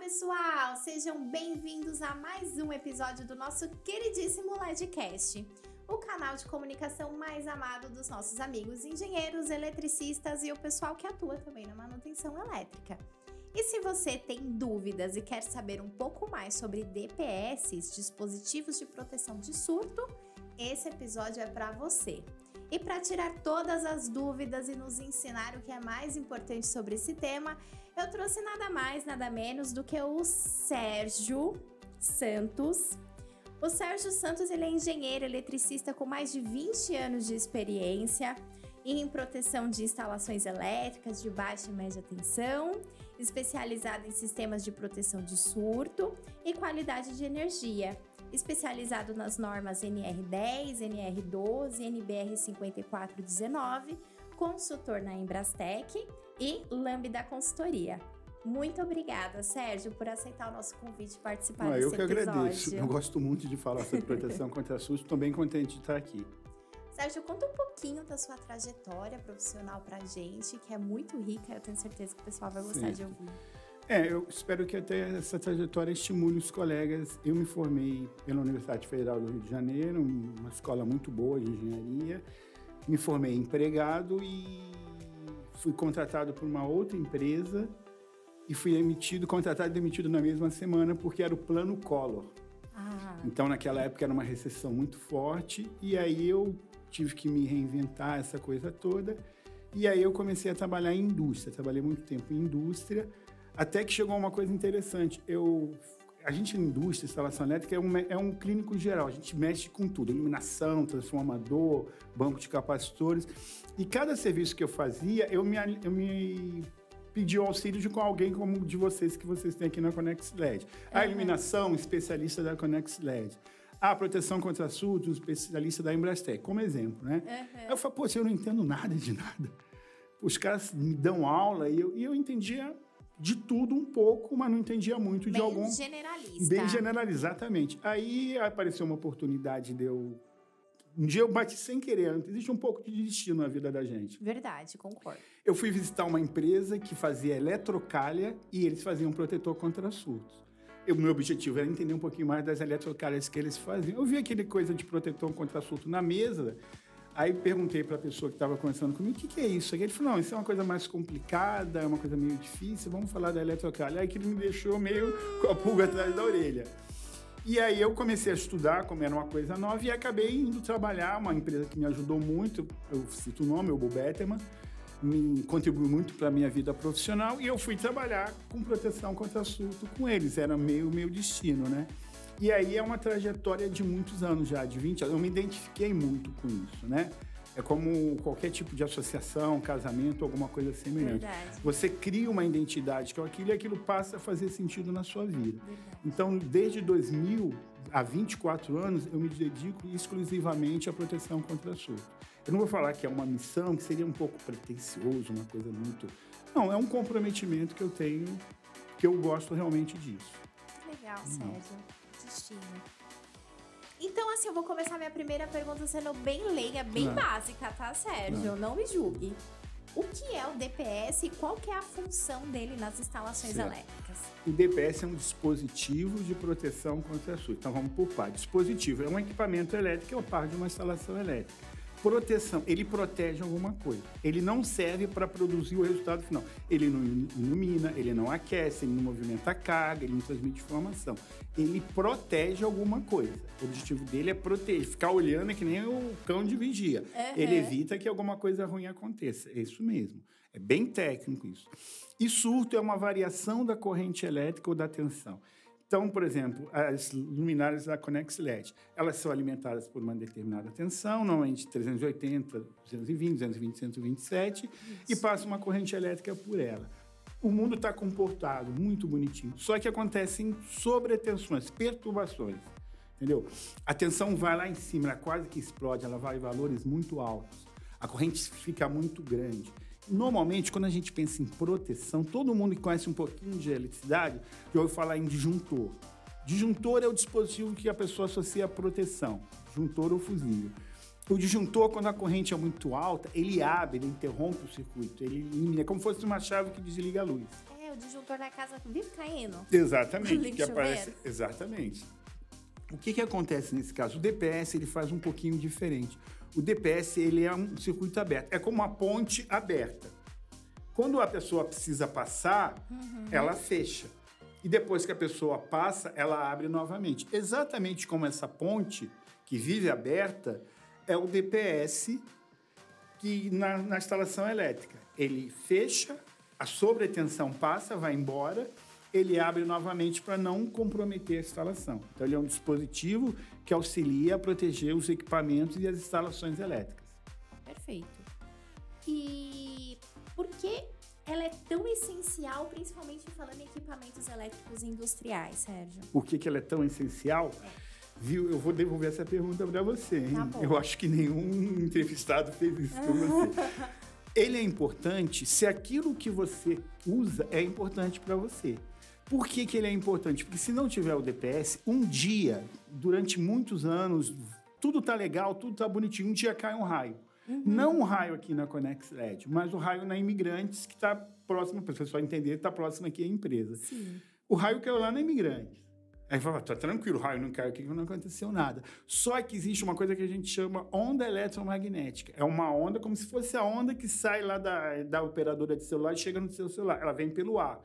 pessoal! Sejam bem-vindos a mais um episódio do nosso queridíssimo LEDcast, o canal de comunicação mais amado dos nossos amigos engenheiros, eletricistas e o pessoal que atua também na manutenção elétrica. E se você tem dúvidas e quer saber um pouco mais sobre DPS, dispositivos de proteção de surto, esse episódio é para você. E para tirar todas as dúvidas e nos ensinar o que é mais importante sobre esse tema, eu trouxe nada mais, nada menos do que o Sérgio Santos. O Sérgio Santos, ele é engenheiro eletricista com mais de 20 anos de experiência em proteção de instalações elétricas de baixa e média tensão, especializado em sistemas de proteção de surto e qualidade de energia, especializado nas normas NR10, NR12, NBR 5419, consultor na Embrastec e Lambda Consultoria. Muito obrigada, Sérgio, por aceitar o nosso convite e participar desse episódio. Eu que agradeço. Eu gosto muito de falar sobre proteção contra surto. Estou bem contente de estar aqui. Sérgio, conta um pouquinho da sua trajetória profissional pra gente, que é muito rica. Eu tenho certeza que o pessoal vai gostar de ouvir. Eu espero que até essa trajetória estimule os colegas. Eu me formei pela Universidade Federal do Rio de Janeiro, uma escola muito boa de engenharia. Me formei empregado e fui contratado por uma outra empresa e fui contratado e demitido na mesma semana porque era o Plano Collor. Então, naquela época, era uma recessão muito forte e aí eu tive que me reinventar, essa coisa toda. E aí eu comecei a trabalhar em indústria. Trabalhei muito tempo em indústria, até que chegou uma coisa interessante. A gente, em indústria, instalação elétrica, é um clínico geral. A gente mexe com tudo. Iluminação, transformador, banco de capacitores. E cada serviço que eu fazia, eu me pedi o auxílio de alguém como de vocês, que vocês têm aqui na Connex LED. A iluminação, especialista da Connex LED. A proteção contra surto, especialista da Embrastec, como exemplo, né? Aí eu falei, eu não entendo nada de nada. Os caras me dão aula e eu entendia de tudo um pouco, mas não entendia muito de algum... Bem generalista. Bem generalista, exatamente. Aí apareceu uma oportunidade de eu... Um dia eu bati sem querer. Existe um pouco de destino na vida da gente. Verdade, concordo. Eu fui visitar uma empresa que fazia eletrocalha e eles faziam protetor contra surtos. O meu objetivo era entender um pouquinho mais das eletrocalhas que eles faziam. Eu vi aquele coisa de protetor contra surto na mesa, aí perguntei para a pessoa que estava conversando comigo, o que é isso? Ele falou, não, isso é uma coisa mais complicada, é uma coisa meio difícil, vamos falar da eletrocalha. Aí aquilo me deixou meio com a pulga atrás da orelha. E aí eu comecei a estudar, como era uma coisa nova, e acabei indo trabalhar, uma empresa que me ajudou muito, eu cito o nome, o Betterman, me contribuiu muito para a minha vida profissional, e eu fui trabalhar com proteção contra surto com eles, era meu destino, né? E aí é uma trajetória de muitos anos já, de 20 anos, eu me identifiquei muito com isso, né? É como qualquer tipo de associação, casamento, alguma coisa semelhante. Verdade. Você cria uma identidade com aquilo e aquilo passa a fazer sentido na sua vida. Verdade. Então, desde 2000 a 24 anos, eu me dedico exclusivamente à proteção contra surto. Eu não vou falar que é uma missão, que seria um pouco pretensioso, uma coisa muito... Não, é um comprometimento que eu tenho, que eu gosto realmente disso. Legal, Sérgio. Destino. Então, assim, eu vou começar minha primeira pergunta sendo bem leiga, bem básica, tá, Sérgio? Não me julgue. O que é o DPS e qual que é a função dele nas instalações elétricas? O DPS é um dispositivo de proteção contra surto. Então, vamos por partes. Dispositivo é um equipamento elétrico, é uma parte de uma instalação elétrica. Proteção, ele protege alguma coisa. Ele não serve para produzir o resultado final. Ele não ilumina, ele não aquece, ele não movimenta a carga, ele não transmite informação. Ele protege alguma coisa. O objetivo dele é proteger. Ficar olhando é que nem o cão de vigia. Ele evita que alguma coisa ruim aconteça. É isso mesmo. É bem técnico isso. E surto é uma variação da corrente elétrica ou da tensão. Então, por exemplo, as luminárias da Connex LED, elas são alimentadas por uma determinada tensão, normalmente 380, 220, 220, 127, e passa uma corrente elétrica por ela. O mundo está comportado, muito bonitinho, só que acontecem sobretensões, perturbações, entendeu? A tensão vai lá em cima, ela quase que explode, ela vai em valores muito altos, a corrente fica muito grande. Normalmente, quando a gente pensa em proteção, todo mundo que conhece um pouquinho de eletricidade já ouviu falar em disjuntor. Disjuntor é o dispositivo que a pessoa associa à proteção, disjuntor ou fusível. O disjuntor, quando a corrente é muito alta, ele abre, ele interrompe o circuito, ele elimina, é como se fosse uma chave que desliga a luz. Eu o disjuntor da casa vive caindo. Exatamente. Exatamente. O que acontece nesse caso? O DPS ele faz um pouquinho diferente. O DPS ele é um circuito aberto. É como uma ponte aberta. Quando a pessoa precisa passar, ela fecha. E depois que a pessoa passa, ela abre novamente. Exatamente como essa ponte que vive aberta é o DPS que na instalação elétrica. Ele fecha, a sobretensão passa, vai embora, ele abre novamente para não comprometer a instalação. Então, ele é um dispositivo que auxilia a proteger os equipamentos e as instalações elétricas. Perfeito. E por que ela é tão essencial, principalmente falando em equipamentos elétricos industriais, Sérgio? Por que ela é tão essencial? Viu? Eu vou devolver essa pergunta para você, hein? Tá bom. Eu acho que nenhum entrevistado fez isso com você. Ele é importante se aquilo que você usa é importante para você. Por que ele é importante? Porque se não tiver o DPS, um dia, durante muitos anos, tudo tá legal, tudo tá bonitinho, um dia cai um raio. Não um raio aqui na Conex LED, mas o raio na Imigrantes, que está próximo, para o pessoal entender, está próximo aqui à empresa. Sim. O raio caiu lá na Imigrantes. Aí fala, tá tranquilo, o raio não caiu aqui, não aconteceu nada. Só que existe uma coisa que a gente chama onda eletromagnética. É uma onda como se fosse a onda que sai lá da operadora de celular e chega no seu celular. Ela vem pelo ar.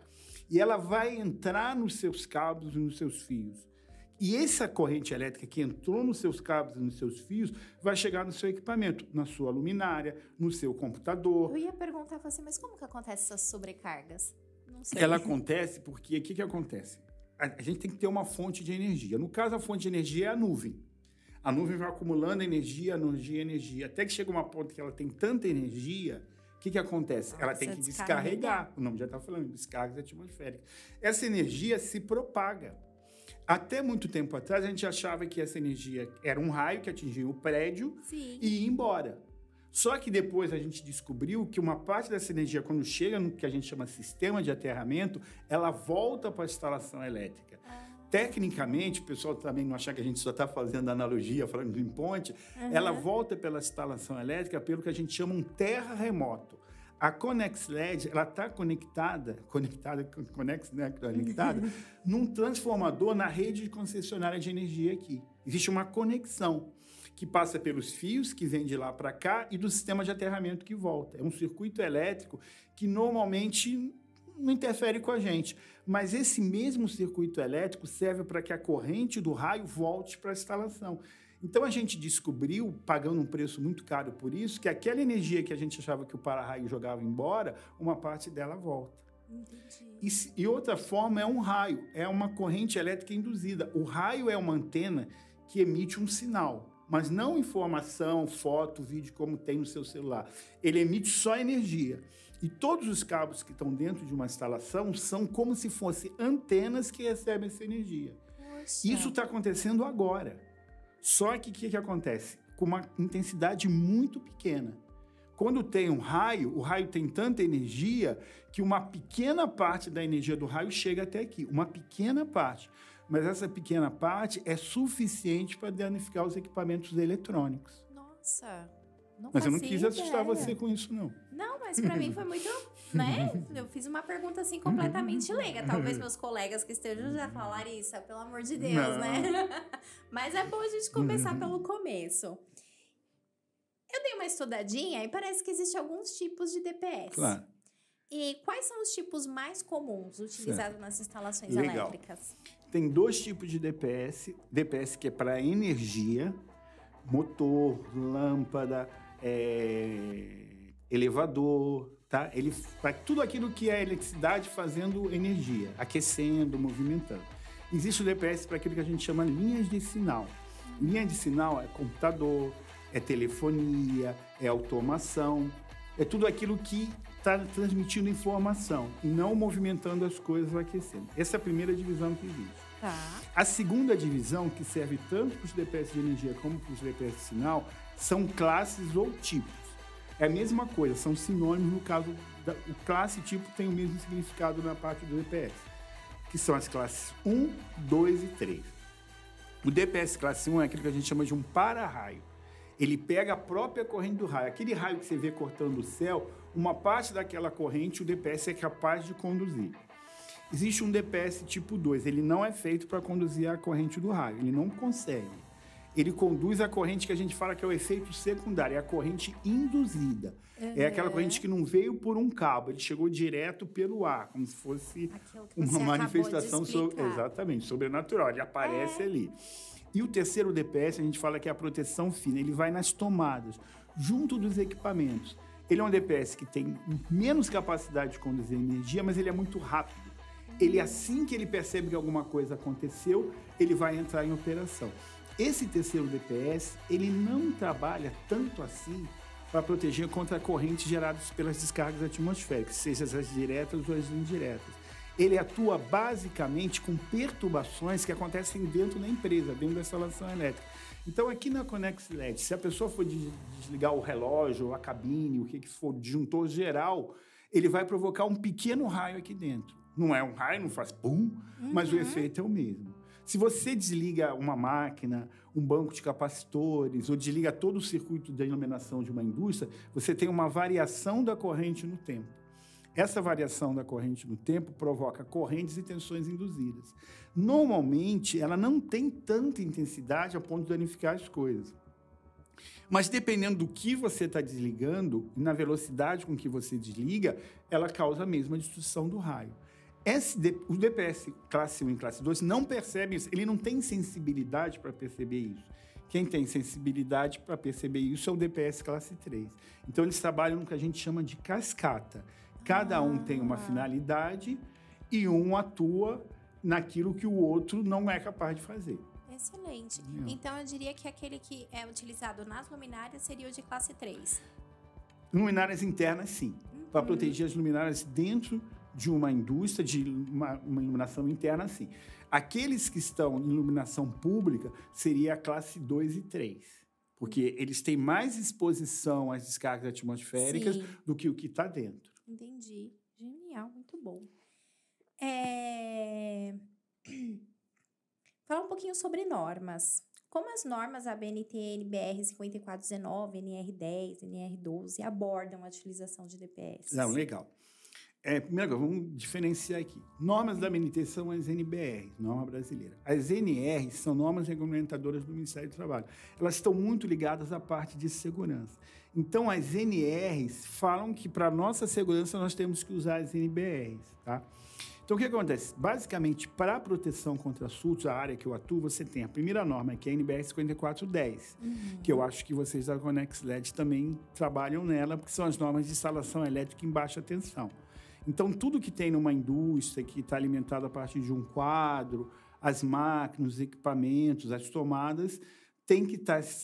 E ela vai entrar nos seus cabos e nos seus fios. E essa corrente elétrica que entrou nos seus cabos e nos seus fios vai chegar no seu equipamento, na sua luminária, no seu computador. Eu ia perguntar para você, mas como que acontecem essas sobrecargas? Não sei. Ela acontece porque, o que acontece? A gente tem que ter uma fonte de energia. No caso, a fonte de energia é a nuvem. A nuvem vai acumulando energia, até que chega uma ponta que ela tem tanta energia, o que acontece? Ela tem que descarregar. O nome já está falando, descargas atmosféricas. Essa energia se propaga. Até muito tempo atrás, a gente achava que essa energia era um raio que atingia o prédio e ia embora. Só que depois a gente descobriu que uma parte dessa energia, quando chega no que a gente chama sistema de aterramento, ela volta para a instalação elétrica. Tecnicamente, o pessoal também não achar que a gente só está fazendo analogia, falando em ponte, ela volta pela instalação elétrica pelo que a gente chama um terra-remoto. A Conex LED, ela está conectada, num transformador na rede de concessionária de energia aqui. Existe uma conexão que passa pelos fios que vem de lá para cá e do sistema de aterramento que volta. É um circuito elétrico que normalmente não interfere com a gente, mas esse mesmo circuito elétrico serve para que a corrente do raio volte para a instalação. Então, a gente descobriu, pagando um preço muito caro por isso, que aquela energia que a gente achava que o para-raio jogava embora, uma parte dela volta. Entendi. E outra forma é um raio, é uma corrente elétrica induzida. O raio é uma antena que emite um sinal, mas não informação, foto, vídeo, como tem no seu celular. Ele emite só energia. E todos os cabos que estão dentro de uma instalação são como se fossem antenas que recebem essa energia. Nossa. Isso está acontecendo agora. Só que o que acontece? Com uma intensidade muito pequena. Quando tem um raio, o raio tem tanta energia que uma pequena parte da energia do raio chega até aqui. Uma pequena parte. Mas essa pequena parte é suficiente para danificar os equipamentos eletrônicos. Nossa, não Mas eu não fazia quis assustar ideia. você com isso, não. Não, mas para mim foi muito, né? Eu fiz uma pergunta assim completamente leiga. Talvez meus colegas que estejam já falaram, Larissa, pelo amor de Deus, Não. né? Mas é bom a gente começar pelo começo. Eu dei uma estudadinha e parece que existem alguns tipos de DPS. Claro. E quais são os tipos mais comuns utilizados nas instalações Legal. elétricas? Tem dois tipos de DPS. DPS que é para energia, motor, lâmpada, elevador, tá? Ele faz tudo aquilo que é eletricidade fazendo energia, aquecendo, movimentando. Existe o DPS para aquilo que a gente chama linhas de sinal. Linha de sinal é computador, é telefonia, é automação, é tudo aquilo que está transmitindo informação e não movimentando as coisas ou aquecendo. Essa é a primeira divisão que existe. Tá. A segunda divisão, que serve tanto para os DPS de energia como para os DPS de sinal, são classes ou tipos. É a mesma coisa, são sinônimos no caso, o classe e tipo tem o mesmo significado na parte do DPS, que são as classes 1, 2 e 3. O DPS classe 1 é aquilo que a gente chama de um para-raio. Ele pega a própria corrente do raio. Aquele raio que você vê cortando o céu, uma parte daquela corrente o DPS é capaz de conduzir. Existe um DPS tipo 2, ele não é feito para conduzir a corrente do raio, ele não consegue. Ele conduz a corrente que a gente fala que é o efeito secundário, é a corrente induzida. É aquela corrente que não veio por um cabo, ele chegou direto pelo ar, como se fosse uma manifestação exatamente, sobrenatural, ele aparece ali. E o terceiro DPS, a gente fala que é a proteção fina, ele vai nas tomadas, junto dos equipamentos. Ele é um DPS que tem menos capacidade de conduzir energia, mas ele é muito rápido. Ele, assim que ele percebe que alguma coisa aconteceu, ele vai entrar em operação. Esse terceiro DPS, ele não trabalha tanto assim para proteger contra correntes geradas pelas descargas atmosféricas, seja as diretas ou as indiretas. Ele atua basicamente com perturbações que acontecem dentro da empresa, dentro da instalação elétrica. Então, aqui na Connex LED, se a pessoa for desligar o relógio, a cabine, o que for, disjuntor geral, ele vai provocar um pequeno raio aqui dentro. Não é um raio, não faz pum, mas o efeito é o mesmo. Se você desliga uma máquina, um banco de capacitores, ou desliga todo o circuito de iluminação de uma indústria, você tem uma variação da corrente no tempo. Essa variação da corrente no tempo provoca correntes e tensões induzidas. Normalmente, ela não tem tanta intensidade a ponto de danificar as coisas. Mas dependendo do que você está desligando, e na velocidade com que você desliga, ela causa a mesma destruição do raio. O DPS classe 1 e classe 2 não percebe isso, ele não tem sensibilidade para perceber isso. Quem tem sensibilidade para perceber isso é o DPS classe 3. Então, eles trabalham no que a gente chama de cascata. Cada um tem uma finalidade e um atua naquilo que o outro não é capaz de fazer. Excelente. Então, eu diria que aquele que é utilizado nas luminárias seria o de classe 3. Luminárias internas, sim. Para proteger as luminárias dentro de uma indústria, de uma iluminação interna, sim. Aqueles que estão em iluminação pública seria a classe 2 e 3, porque eles têm mais exposição às descargas atmosféricas do que o que está dentro. Entendi. Genial, muito bom. Falar um pouquinho sobre normas. Como as normas ABNT, NBR 5419, NR10, NR12 abordam a utilização de DPS? Não, legal. Primeiro, vamos diferenciar aqui. Normas da ABNT são as NBR, norma brasileira. As NR são normas regulamentadoras do Ministério do Trabalho. Elas estão muito ligadas à parte de segurança. Então, as NRs falam que, para a nossa segurança, nós temos que usar as NBRs, tá? Então, o que acontece? Basicamente, para a proteção contra surtos, a área que eu atuo, você tem a primeira norma, que é a NBR 5410, que eu acho que vocês da Connex LED também trabalham nela, porque são as normas de instalação elétrica em baixa tensão. Então, tudo que tem numa indústria que está alimentada a partir de um quadro, as máquinas, os equipamentos, as tomadas,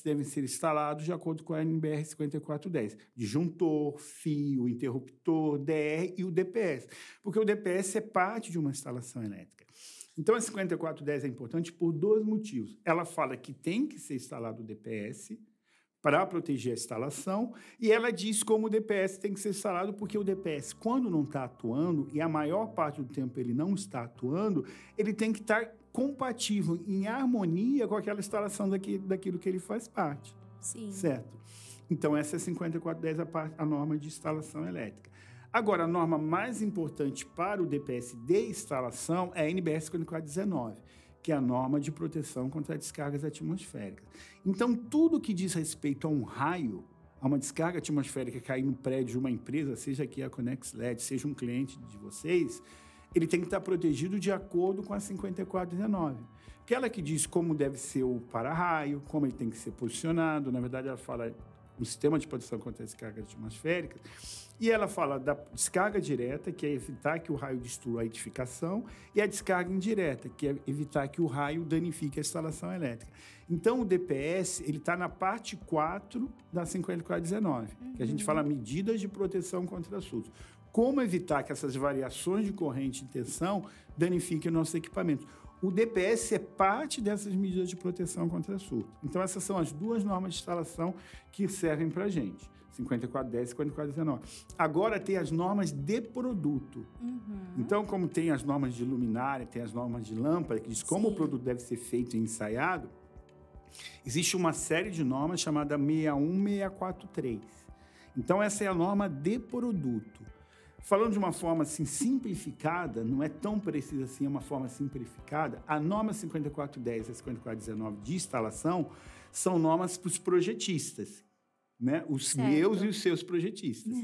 devem ser instalados de acordo com a NBR 5410. Disjuntor, fio, interruptor, DR e o DPS. Porque o DPS é parte de uma instalação elétrica. Então, a 5410 é importante por dois motivos. Ela fala que tem que ser instalado o DPS para proteger a instalação, e ela diz como o DPS tem que ser instalado, porque o DPS, quando não está atuando, e a maior parte do tempo ele não está atuando, ele tem que estar compatível, em harmonia com aquela instalação daquilo que ele faz parte. Sim. Certo? Então, essa é a 5410, a norma de instalação elétrica. Agora, a norma mais importante para o DPS de instalação é a NBR 5419, que é a norma de proteção contra descargas atmosféricas. Então, tudo que diz respeito a um raio, a uma descarga atmosférica cair no prédio de uma empresa, seja aqui a Connex LED, seja um cliente de vocês, ele tem que estar protegido de acordo com a 5419. Aquela que diz como deve ser o para-raio, como ele tem que ser posicionado, na verdade ela fala no sistema de proteção contra descargas atmosféricas, e ela fala da descarga direta, que é evitar que o raio destrua a edificação, e a descarga indireta, que é evitar que o raio danifique a instalação elétrica. Então, o DPS está na parte 4 da 5419, que a gente fala medidas de proteção contra surtos. Como evitar que essas variações de corrente e tensão danifiquem o nosso equipamento. O DPS é parte dessas medidas de proteção contra surto. Então, essas são as duas normas de instalação que servem para a gente. 5410 e 5419. Agora tem as normas de produto. Então, como tem as normas de luminária, tem as normas de lâmpada, que diz como o produto deve ser feito e ensaiado, existe uma série de normas chamada 61643. Então, essa é a norma de produto. Falando de uma forma assim simplificada, não é tão precisa assim, é uma forma simplificada, a norma 5410 e a 5419 de instalação são normas para os projetistas, né? Os Certo. meus e os seus projetistas.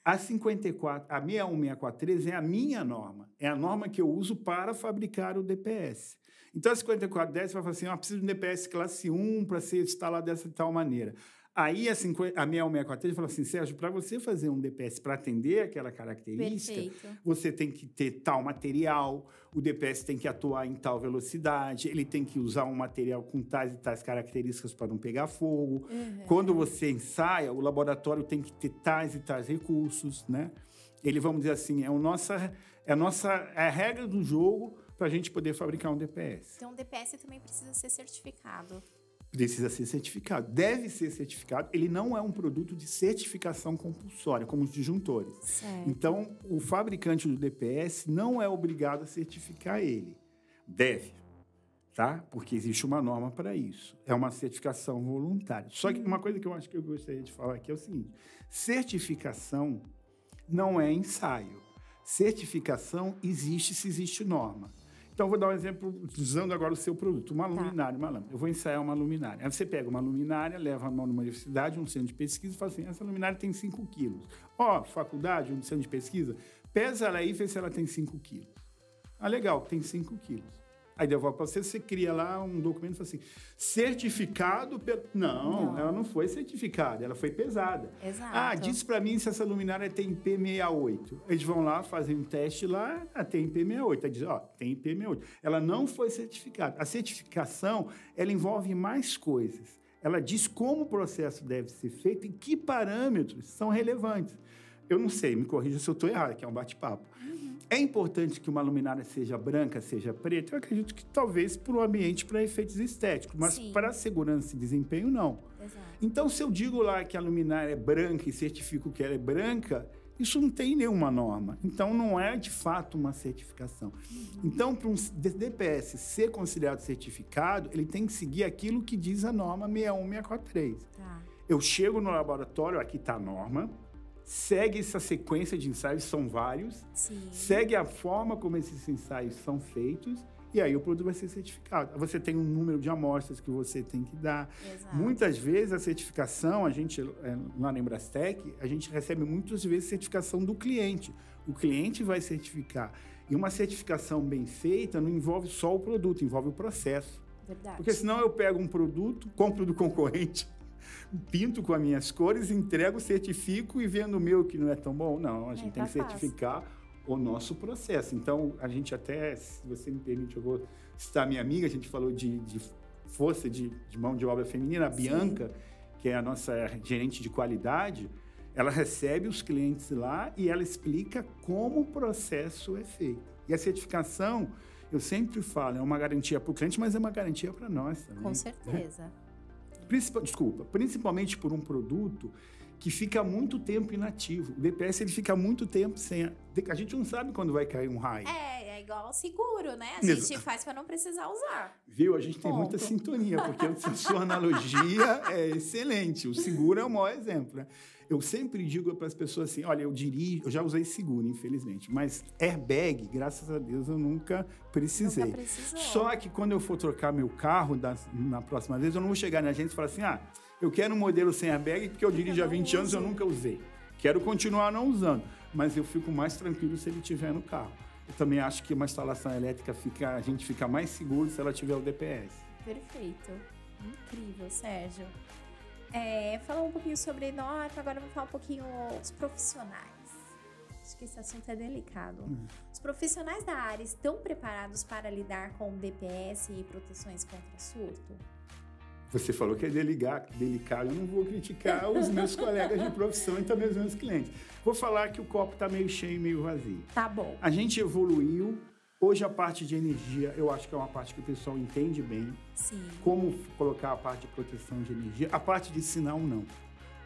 A 61643 é a minha norma, é a norma que eu uso para fabricar o DPS. Então, a 5410 vai falar assim, preciso de um DPS classe 1 para ser instalado dessa tal maneira. Aí, a 61643 fala assim, Sérgio, para você fazer um DPS para atender aquela característica, Perfeito. você tem que ter tal material, o DPS tem que atuar em tal velocidade, ele tem que usar um material com tais e tais características para não pegar fogo. Quando você ensaia, o laboratório tem que ter tais e tais recursos, né? Ele, vamos dizer assim, é a regra do jogo para a gente poder fabricar um DPS. Então, o DPS também precisa ser certificado. Precisa ser certificado. Deve ser certificado. Ele não é um produto de certificação compulsória, como os disjuntores. Certo. Então, o fabricante do DPS não é obrigado a certificar ele. Deve, tá? Porque existe uma norma para isso. É uma certificação voluntária. Só que uma coisa que eu acho que eu gostaria de falar aqui é o seguinte. Certificação não é ensaio. Certificação existe se existe norma. Então, eu vou dar um exemplo, usando agora o seu produto, uma luminária, uma lâmpada. Eu vou ensaiar uma luminária. Aí você pega uma luminária, leva a mão numa universidade, um centro de pesquisa, e fala assim, essa luminária tem 5 quilos. Faculdade, um centro de pesquisa, pesa ela aí e vê se ela tem 5 quilos. Legal, tem 5 quilos. Aí devolve para você, você cria lá um documento e fala assim, certificado... Não, ela não foi certificada, ela foi pesada. Exato. Diz para mim se essa luminária tem IP68. Eles vão lá, fazem um teste lá, tem IP68. Aí diz, tem IP68. Ela não foi certificada. A certificação, ela envolve mais coisas. Ela diz como o processo deve ser feito e que parâmetros são relevantes. Eu não sei, me corrija se eu estou errado, que é um bate-papo. É importante que uma luminária seja branca, seja preta? Eu acredito que talvez para o ambiente, para efeitos estéticos, mas Sim. para segurança e desempenho, não. Exato. Então, se eu digo lá que a luminária é branca e certifico que ela é branca, isso não tem nenhuma norma. Então, não é, de fato, uma certificação. Então, para um DPS ser considerado certificado, ele tem que seguir aquilo que diz a norma 61643. Tá. Eu chego no laboratório, aqui está a norma, segue essa sequência de ensaios, são vários, Sim. segue a forma como esses ensaios são feitos, e aí o produto vai ser certificado. Você tem um número de amostras que você tem que dar. Exato. Muitas vezes a certificação, a gente, lá na Embrastec, a gente recebe muitas vezes certificação do cliente. O cliente vai certificar. E uma certificação bem feita não envolve só o produto, envolve o processo. Verdade. Porque senão eu pego um produto, compro do concorrente, pinto com as minhas cores, entrego, certifico e vendo o meu que não é tão bom. Não, a gente tem que certificar o nosso processo. Então, a gente até, se você me permite, eu vou citar minha amiga, a gente falou de força de mão de obra feminina, a Bianca, que é a nossa gerente de qualidade, ela recebe os clientes lá e ela explica como o processo é feito. E a certificação, eu sempre falo, é uma garantia para o cliente, mas é uma garantia para nós também. Com certeza. Principalmente por um produto que fica muito tempo inativo. O DPS ele fica muito tempo sem... A gente não sabe quando vai cair um raio. É igual ao seguro, né? A gente faz para não precisar usar. Viu? A gente tem muita sintonia, porque a sua analogia é excelente. O seguro é o maior exemplo, né? Eu sempre digo para as pessoas assim, olha, eu já usei seguro, infelizmente, mas airbag, graças a Deus, eu nunca precisei. Nunca precisou. Só que quando eu for trocar meu carro na próxima vez, eu não vou chegar na agência e falar assim, eu quero um modelo sem airbag porque eu dirijo há 20 anos e eu nunca usei. Quero continuar não usando, mas eu fico mais tranquilo se ele estiver no carro. Eu também acho que uma instalação elétrica a gente fica mais seguro se ela tiver o DPS. Perfeito. Incrível, Sérgio. Falar um pouquinho sobre nós, agora eu vou falar um pouquinho dos profissionais. Acho que esse assunto é delicado. Os profissionais da área estão preparados para lidar com DPS e proteções contra surto? Você falou que é delicado, eu não vou criticar os meus colegas de profissão e também os meus clientes. Vou falar que o copo está meio cheio e meio vazio. Tá bom. A gente evoluiu. Hoje a parte de energia, eu acho que é uma parte que o pessoal entende bem. Sim. Como colocar a parte de proteção de energia. A parte de sinal, não.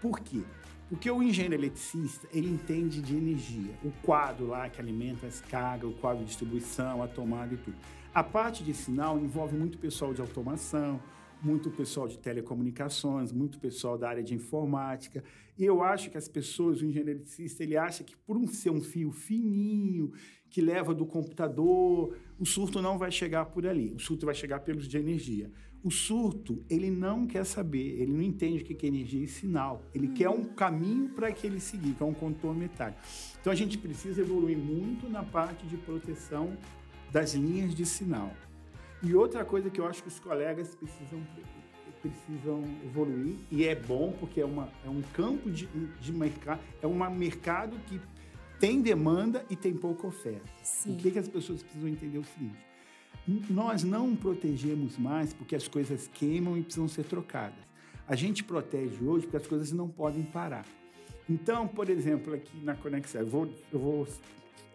Por quê? Porque o engenheiro eletricista, ele entende de energia. O quadro lá que alimenta as cargas, o quadro de distribuição, a tomada e tudo. A parte de sinal envolve muito pessoal de automação, muito pessoal de telecomunicações, muito pessoal da área de informática. E eu acho que as pessoas, o engenheiro eletricista, ele acha que por ser um fio fininho, que leva do computador, o surto não vai chegar por ali. O surto vai chegar pelos de energia. O surto, ele não quer saber, ele não entende o que é energia e sinal. Ele quer um caminho para que ele seguir, que é um contorno metálico. Então, a gente precisa evoluir muito na parte de proteção das linhas de sinal. E outra coisa que eu acho que os colegas precisam evoluir, e é bom porque é um campo de mercado, é um mercado que tem demanda e tem pouca oferta. Sim. O que as pessoas precisam entender é o seguinte: nós não protegemos mais porque as coisas queimam e precisam ser trocadas. A gente protege hoje porque as coisas não podem parar. Então, por exemplo, aqui na Conexel, eu vou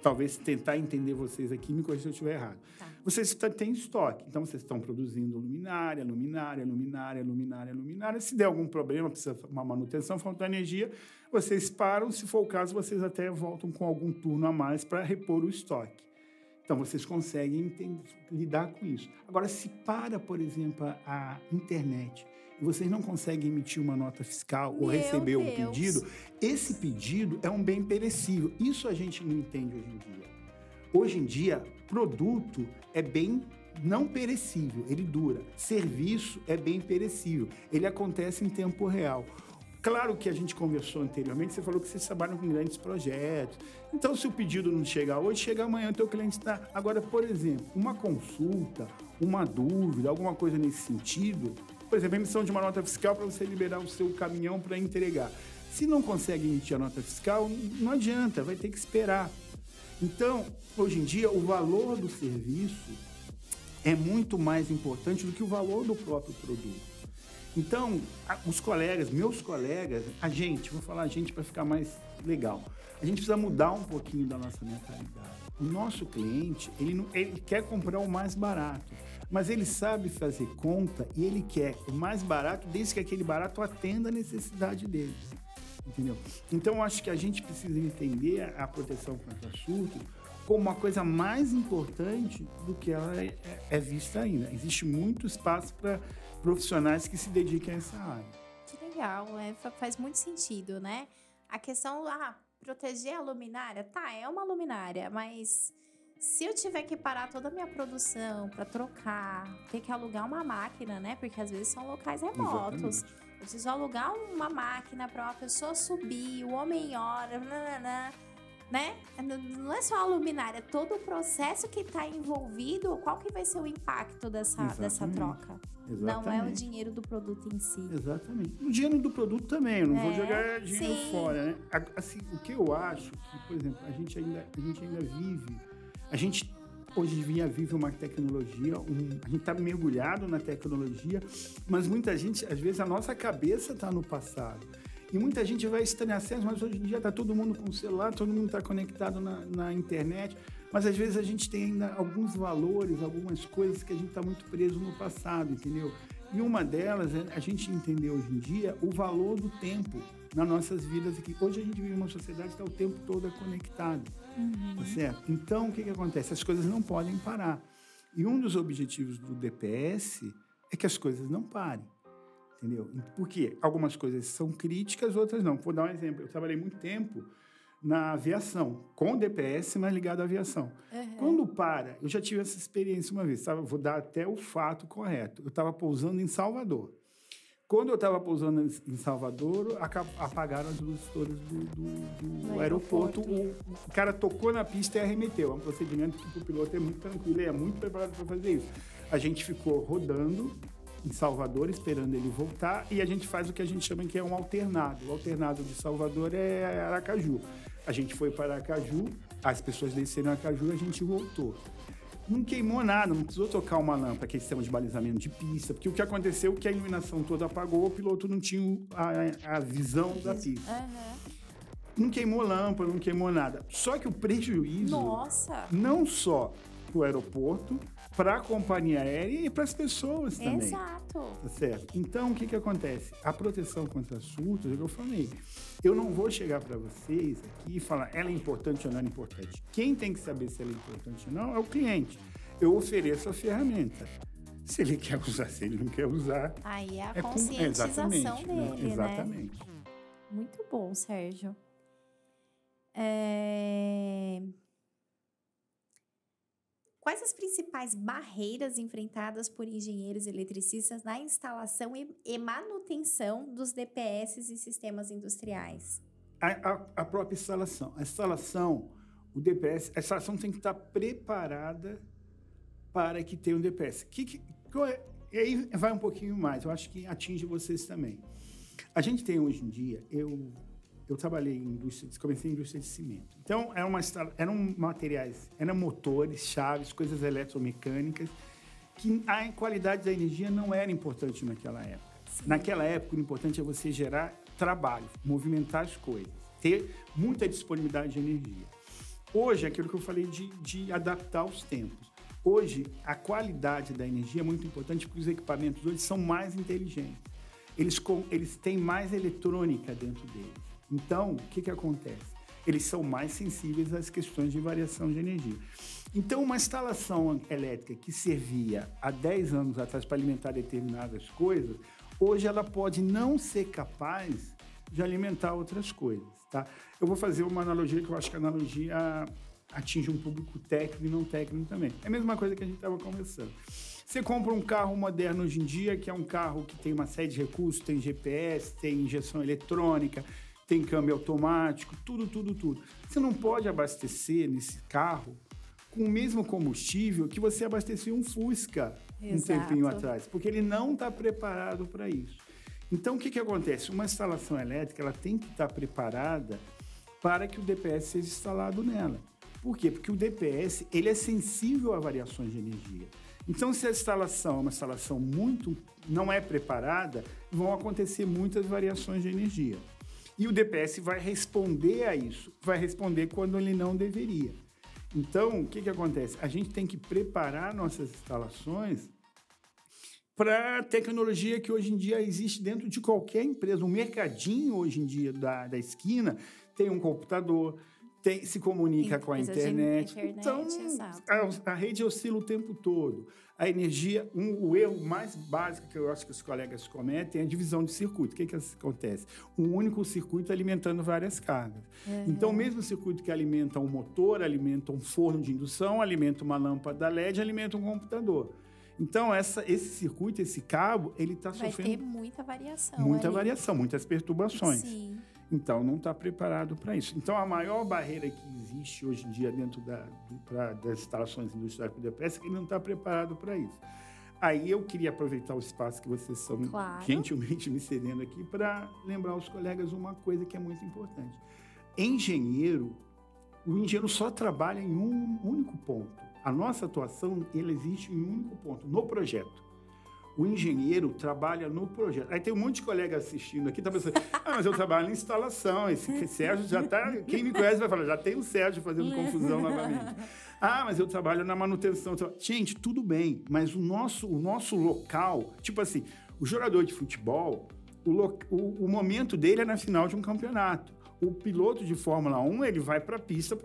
talvez tentar entender vocês aqui, me corrija se eu estiver errado. Tá. Vocês têm estoque, então vocês estão produzindo luminária. Se der algum problema, precisa uma manutenção, falta energia, vocês param, se for o caso, vocês até voltam com algum turno a mais para repor o estoque. Então, vocês conseguem lidar com isso. Agora, se para, por exemplo, a internet e vocês não conseguem emitir uma nota fiscal ou receber um pedido, esse pedido é um bem perecível. Isso a gente não entende hoje em dia. Hoje em dia, produto é bem não perecível, ele dura. Serviço é bem perecível, ele acontece em tempo real. Claro que a gente conversou anteriormente, você falou que vocês trabalham com grandes projetos. Então, se o pedido não chegar hoje, chega amanhã, o teu cliente está... Agora, por exemplo, uma consulta, uma dúvida, alguma coisa nesse sentido, por exemplo, a emissão de uma nota fiscal para você liberar o seu caminhão para entregar. Se não consegue emitir a nota fiscal, não adianta, vai ter que esperar. Então, hoje em dia, o valor do serviço é muito mais importante do que o valor do próprio produto. Então, os colegas, meus colegas, vou falar a gente para ficar mais legal, a gente precisa mudar um pouquinho da nossa mentalidade. O nosso cliente, ele quer comprar o mais barato, mas ele sabe fazer conta e ele quer o mais barato, desde que aquele barato atenda a necessidade dele. Entendeu? Então, eu acho que a gente precisa entender a proteção contra surto como uma coisa mais importante do que ela é vista ainda. Existe muito espaço para profissionais que se dediquem a essa área. Que legal, faz muito sentido, né? A questão, proteger a luminária, é uma luminária, mas se eu tiver que parar toda a minha produção para trocar, ter que alugar uma máquina, né? Porque às vezes são locais remotos. Exatamente. Eu preciso alugar uma máquina para uma pessoa subir, o homem hora, né? Não é só a luminária, todo o processo que está envolvido, qual que vai ser o impacto dessa troca? Exatamente. Não é o dinheiro do produto em si. Exatamente. O dinheiro do produto também, eu não vou jogar dinheiro fora, né? Assim, o que eu acho que, por exemplo, a gente ainda vive, hoje em dia vive uma tecnologia, a gente está mergulhado na tecnologia, mas muita gente, às vezes, a nossa cabeça está no passado. E muita gente vai estranhar, mas hoje em dia está todo mundo com o celular, todo mundo está conectado na internet, mas às vezes a gente tem ainda alguns valores, algumas coisas que a gente está muito preso no passado, entendeu? E uma delas é a gente entender hoje em dia o valor do tempo nas nossas vidas aqui. Hoje a gente vive uma sociedade que está o tempo todo conectada, tá certo? Então, o que acontece? As coisas não podem parar. E um dos objetivos do DPS é que as coisas não parem. Entendeu? Porque algumas coisas são críticas, outras não. Vou dar um exemplo. Eu trabalhei muito tempo na aviação, com o DPS, mas ligado à aviação. Quando para, eu já tive essa experiência uma vez, sabe? Vou dar até o fato correto. Eu estava pousando em Salvador. Quando eu estava pousando em Salvador, apagaram as luzes todas do aeroporto. O cara tocou na pista e arremeteu. É um procedimento que o piloto é muito tranquilo, é muito preparado para fazer isso. A gente ficou rodando em Salvador, esperando ele voltar, e a gente faz o que a gente chama que é um alternado. O alternado de Salvador é Aracaju. A gente foi para Aracaju, as pessoas desceram Aracaju e a gente voltou. Não queimou nada, não precisou tocar uma lâmpada, aquele sistema de balizamento de pista, porque o que aconteceu é que a iluminação toda apagou, o piloto não tinha a visão da pista. Não queimou lâmpada, não queimou nada. Só que o prejuízo, não só para o aeroporto, para a companhia aérea e para as pessoas também. Exato. Tá certo? Então, o que acontece? A proteção contra surtos, é o que eu falei. Eu não vou chegar para vocês aqui e falar ela é importante ou não é importante. Quem tem que saber se ela é importante ou não é o cliente. Eu ofereço a ferramenta. Se ele quer usar, se ele não quer usar... Aí é a conscientização dele, exatamente. Né? Muito bom, Sérgio. Quais as principais barreiras enfrentadas por engenheiros eletricistas na instalação e manutenção dos DPS e sistemas industriais? A própria instalação. A instalação tem que estar preparada para que tenha um DPS. E aí vai um pouquinho mais, eu acho que atinge vocês também. A gente tem hoje em dia, eu trabalhei em comecei em indústria de cimento. Então, eram materiais, eram motores, chaves, coisas eletromecânicas, que a qualidade da energia não era importante naquela época. Sim. Naquela época, o importante é você gerar trabalho, movimentar as coisas, ter muita disponibilidade de energia. Hoje, é aquilo que eu falei de adaptar os tempos. Hoje, a qualidade da energia é muito importante porque os equipamentos hoje são mais inteligentes. Eles têm mais eletrônica dentro deles. Então, o que acontece? Eles são mais sensíveis às questões de variação de energia. Então, uma instalação elétrica que servia há 10 anos atrás para alimentar determinadas coisas, hoje ela pode não ser capaz de alimentar outras coisas, tá? Eu vou fazer uma analogia que eu acho que a analogia atinge um público técnico e não técnico também. É a mesma coisa que a gente estava conversando. Você compra um carro moderno hoje em dia, que é um carro que tem uma série de recursos, tem GPS, tem injeção eletrônica, tem câmbio automático, tudo. Você não pode abastecer nesse carro com o mesmo combustível que você abastecia um Fusca um tempinho atrás, porque ele não está preparado para isso. Então, o que acontece? Uma instalação elétrica ela tem que estar preparada para que o DPS seja instalado nela. Por quê? Porque o DPS ele é sensível a variações de energia. Então, se a instalação é uma instalação não é preparada, vão acontecer muitas variações de energia. E o DPS vai responder a isso, vai responder quando ele não deveria. Então, o que acontece? A gente tem que preparar nossas instalações para a tecnologia que hoje em dia existe dentro de qualquer empresa. O mercadinho, hoje em dia, da esquina, tem um computador, se comunica com a internet. Então, a rede oscila o tempo todo. A energia, o erro mais básico que eu acho que os colegas cometem é a divisão de circuito. O que acontece? Um único circuito alimentando várias cargas. Então, o mesmo circuito que alimenta um motor, alimenta um forno de indução, alimenta uma lâmpada LED, alimenta um computador. Então, esse circuito, esse cabo, ele está sofrendo... Vai ter muita variação. Muita variação, muitas perturbações. Sim. Então, não está preparado para isso. Então, a maior barreira que existe hoje em dia dentro das instalações industriais do DPS é que ele não está preparado para isso. Aí, eu queria aproveitar o espaço que vocês estão gentilmente me cedendo aqui para lembrar aos colegas uma coisa que é muito importante. O engenheiro só trabalha em um único ponto. A nossa atuação, ela existe em um único ponto, no projeto. O engenheiro trabalha no projeto. Aí tem um monte de colega assistindo aqui, tá pensando, mas eu trabalho em instalação, esse Sérgio já está... Quem me conhece vai falar, já tem o Sérgio fazendo confusão novamente. Mas eu trabalho na manutenção. Gente, tudo bem, mas o nosso local, tipo assim, o jogador de futebol, o momento dele é na final de um campeonato. O piloto de Fórmula 1, ele vai para a pista,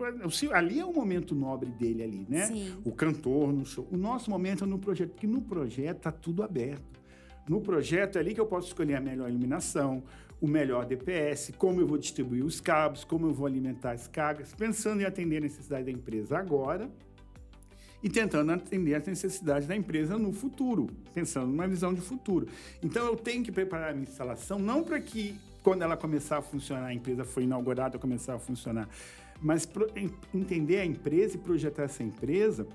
ali é o momento nobre dele ali, né? Sim. O cantor no show. O nosso momento é no projeto, porque no projeto está tudo aberto. No projeto é ali que eu posso escolher a melhor iluminação, o melhor DPS, como eu vou distribuir os cabos, como eu vou alimentar as cargas, pensando em atender a necessidade da empresa agora e tentando atender as necessidades da empresa no futuro, pensando numa visão de futuro. Então, eu tenho que preparar a minha instalação, não para que quando ela começar a funcionar, a empresa foi inaugurada, começar a funcionar, mas entender a empresa e projetar essa empresa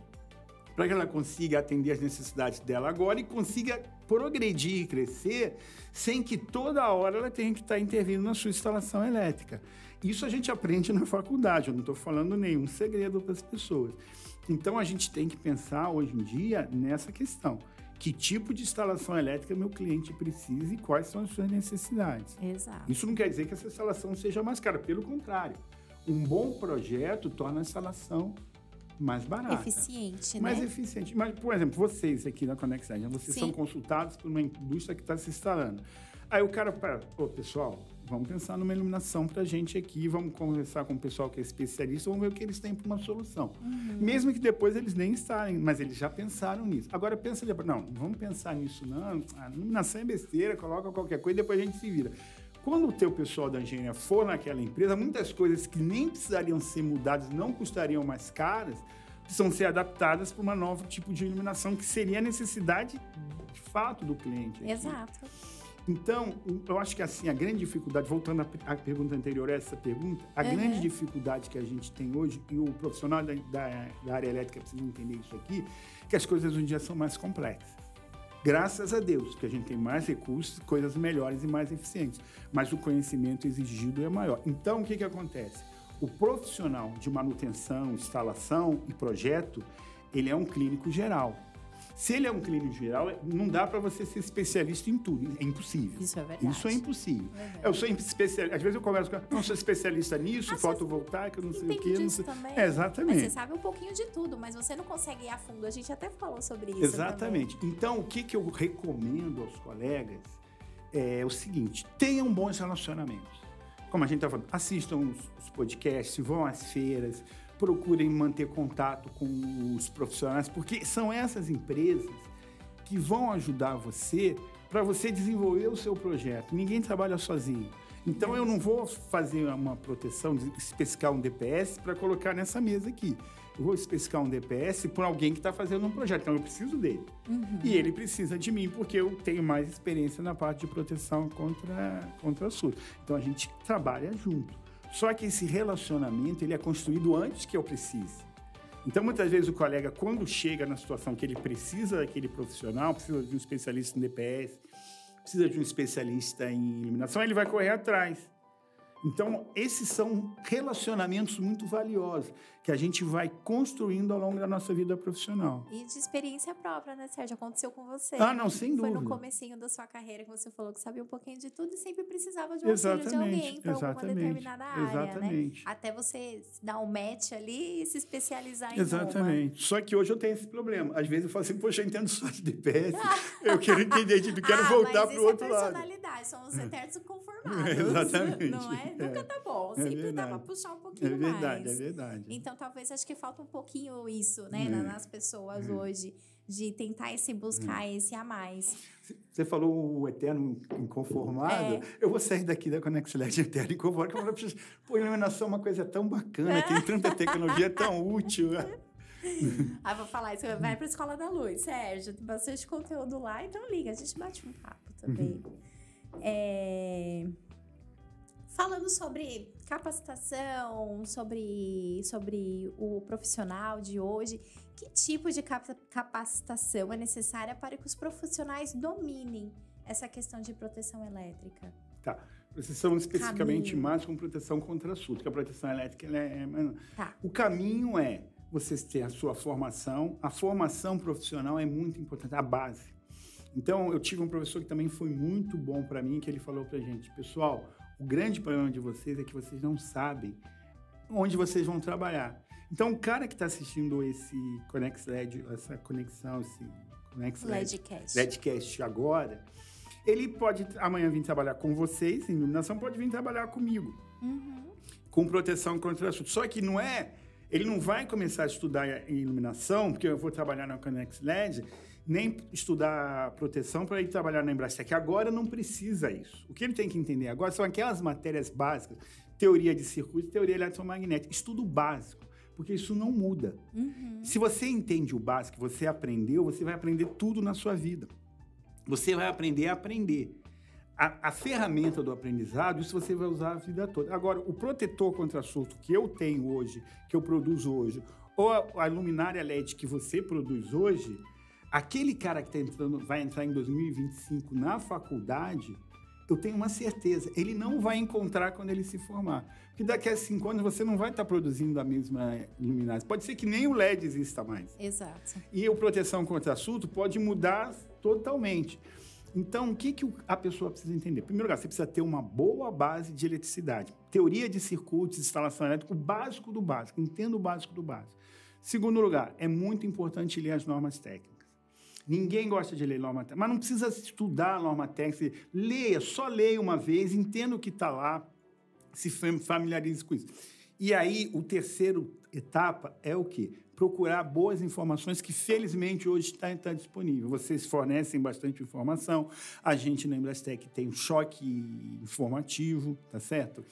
para que ela consiga atender as necessidades dela agora e consiga progredir e crescer sem que toda hora ela tenha que estar intervindo na sua instalação elétrica. Isso a gente aprende na faculdade, eu não estou falando nenhum segredo para as pessoas. Então, a gente tem que pensar hoje em dia nessa questão. Que tipo de instalação elétrica meu cliente precisa e quais são as suas necessidades. Exato. Isso não quer dizer que essa instalação seja mais cara, pelo contrário. Um bom projeto torna a instalação mais barata. Eficiente, mais né? Eficiente. Mas, por exemplo, vocês aqui na Conexão, vocês Sim. são consultados por uma indústria que está se instalando. Aí o cara fala, pessoal, vamos pensar numa iluminação para a gente aqui, vamos conversar com o pessoal que é especialista, vamos ver o que eles têm para uma solução. Mesmo que depois eles nem estarem, mas eles já pensaram nisso. Agora pensa depois, não vamos pensar nisso não, a iluminação é besteira, coloca qualquer coisa e depois a gente se vira. Quando o teu pessoal da engenharia for naquela empresa, muitas coisas que nem precisariam ser mudadas, não custariam mais caras, precisam ser adaptadas para um novo tipo de iluminação, que seria a necessidade de fato do cliente. Aqui. Exato. Então, eu acho que assim, a grande dificuldade, voltando à pergunta anterior a essa pergunta, a grande dificuldade que a gente tem hoje, e o profissional da área elétrica precisa entender isso aqui, que as coisas hoje em dia são mais complexas. Graças a Deus, que a gente tem mais recursos, coisas melhores e mais eficientes, mas o conhecimento exigido é maior. Então, o que acontece? O profissional de manutenção, instalação e projeto, ele é um clínico geral. Se ele é um clínico geral, não dá para você ser especialista em tudo. É impossível. Isso é verdade. Isso é impossível. Eu sou especialista. Às vezes eu converso com ela, não sou especialista nisso, fotovoltaica, não sei o quê. Não sei. Também. Exatamente. Mas você sabe um pouquinho de tudo, mas você não consegue ir a fundo. A gente até falou sobre isso. Exatamente. Também. Então, o que eu recomendo aos colegas é o seguinte: tenham bons relacionamentos. Como a gente está falando, assistam os podcasts, vão às feiras, procurem manter contato com os profissionais, porque são essas empresas que vão ajudar você para você desenvolver o seu projeto. Ninguém trabalha sozinho. Então, eu não vou fazer uma proteção, especificar um DPS para colocar nessa mesa aqui. Eu vou especificar um DPS por alguém que está fazendo um projeto. Então, eu preciso dele. E ele precisa de mim, porque eu tenho mais experiência na parte de proteção contra surto. Então, a gente trabalha junto. Só que esse relacionamento ele é construído antes que eu precise. Então, muitas vezes, o colega, quando chega na situação que ele precisa daquele profissional, precisa de um especialista em DPS, precisa de um especialista em iluminação, ele vai correr atrás. Então, esses são relacionamentos muito valiosos que a gente vai construindo ao longo da nossa vida profissional. E de experiência própria, né, Sérgio? Aconteceu com você. Ah, não, sem dúvida. Foi no comecinho da sua carreira que você falou que sabia um pouquinho de tudo e sempre precisava de um auxílio de alguém para alguma determinada área, né? Até você dar um match ali e se especializar em Exatamente. Uma. Só que hoje eu tenho esse problema. Às vezes eu falo assim, poxa, eu entendo só de DPS, eu quero entender, quero voltar para o outro lado. Mas isso é personalidade, são os eternos conformados. Exatamente. Não é? Nunca tá bom, sempre dá para puxar um pouquinho mais. É verdade. Então, talvez, acho que falta um pouquinho isso, né, nas pessoas hoje, de tentar buscar esse a mais. Você falou o eterno inconformado, eu vou sair daqui da ConnexLED eterno inconformado, porque eu falo, pô, iluminação é uma coisa tão bacana, tem tanta tecnologia tão útil. Vou falar isso, vai para a Escola da Luz, Sérgio, tem bastante conteúdo lá, então liga, a gente bate um papo também. Falando sobre capacitação, sobre o profissional de hoje, que tipo de capacitação é necessária para que os profissionais dominem essa questão de proteção elétrica? Tá. Proteção especificamente mais com proteção contra surto, porque a proteção elétrica O caminho é você ter a sua formação. A formação profissional é muito importante, a base. Então, eu tive um professor que também foi muito bom para mim, que ele falou para a gente, pessoal, o grande problema de vocês é que vocês não sabem onde vocês vão trabalhar. Então, o cara que está assistindo esse ConnexLED, essa conexão, esse LEDcast agora, ele pode amanhã vir trabalhar com vocês em iluminação, pode vir trabalhar comigo, com proteção contra surto. Só que ele não vai começar a estudar em iluminação, porque eu vou trabalhar na ConnexLED, nem estudar proteção para ir trabalhar na Embrasec. Agora não precisa isso. O que ele tem que entender agora são aquelas matérias básicas, teoria de circuito, teoria eletromagnética, estudo básico, porque isso não muda. Se você entende o básico, você aprendeu, você vai aprender tudo na sua vida. Você vai aprender a aprender. A ferramenta do aprendizado, isso você vai usar a vida toda. Agora, o protetor contra surto que eu tenho hoje, que eu produzo hoje, ou a luminária LED que você produz hoje, aquele cara que vai entrar em 2025 na faculdade, eu tenho uma certeza, ele não vai encontrar quando ele se formar. Porque daqui a 5 anos você não vai estar produzindo a mesma luminária. Pode ser que nem o LED exista mais. Exato. E a proteção contra surto pode mudar totalmente. Então, o que a pessoa precisa entender? Em primeiro lugar, você precisa ter uma boa base de eletricidade. Teoria de circuitos, instalação elétrica, o básico do básico. Entenda o básico do básico. Segundo lugar, é muito importante ler as normas técnicas. Ninguém gosta de ler norma técnica, mas não precisa estudar a norma técnica. Leia, só leia uma vez, entenda o que está lá, se familiarize com isso. E aí, o terceiro etapa é o quê? Procurar boas informações que, felizmente, hoje está disponível. Vocês fornecem bastante informação. A gente na Embrastec tem um choque informativo, tá certo?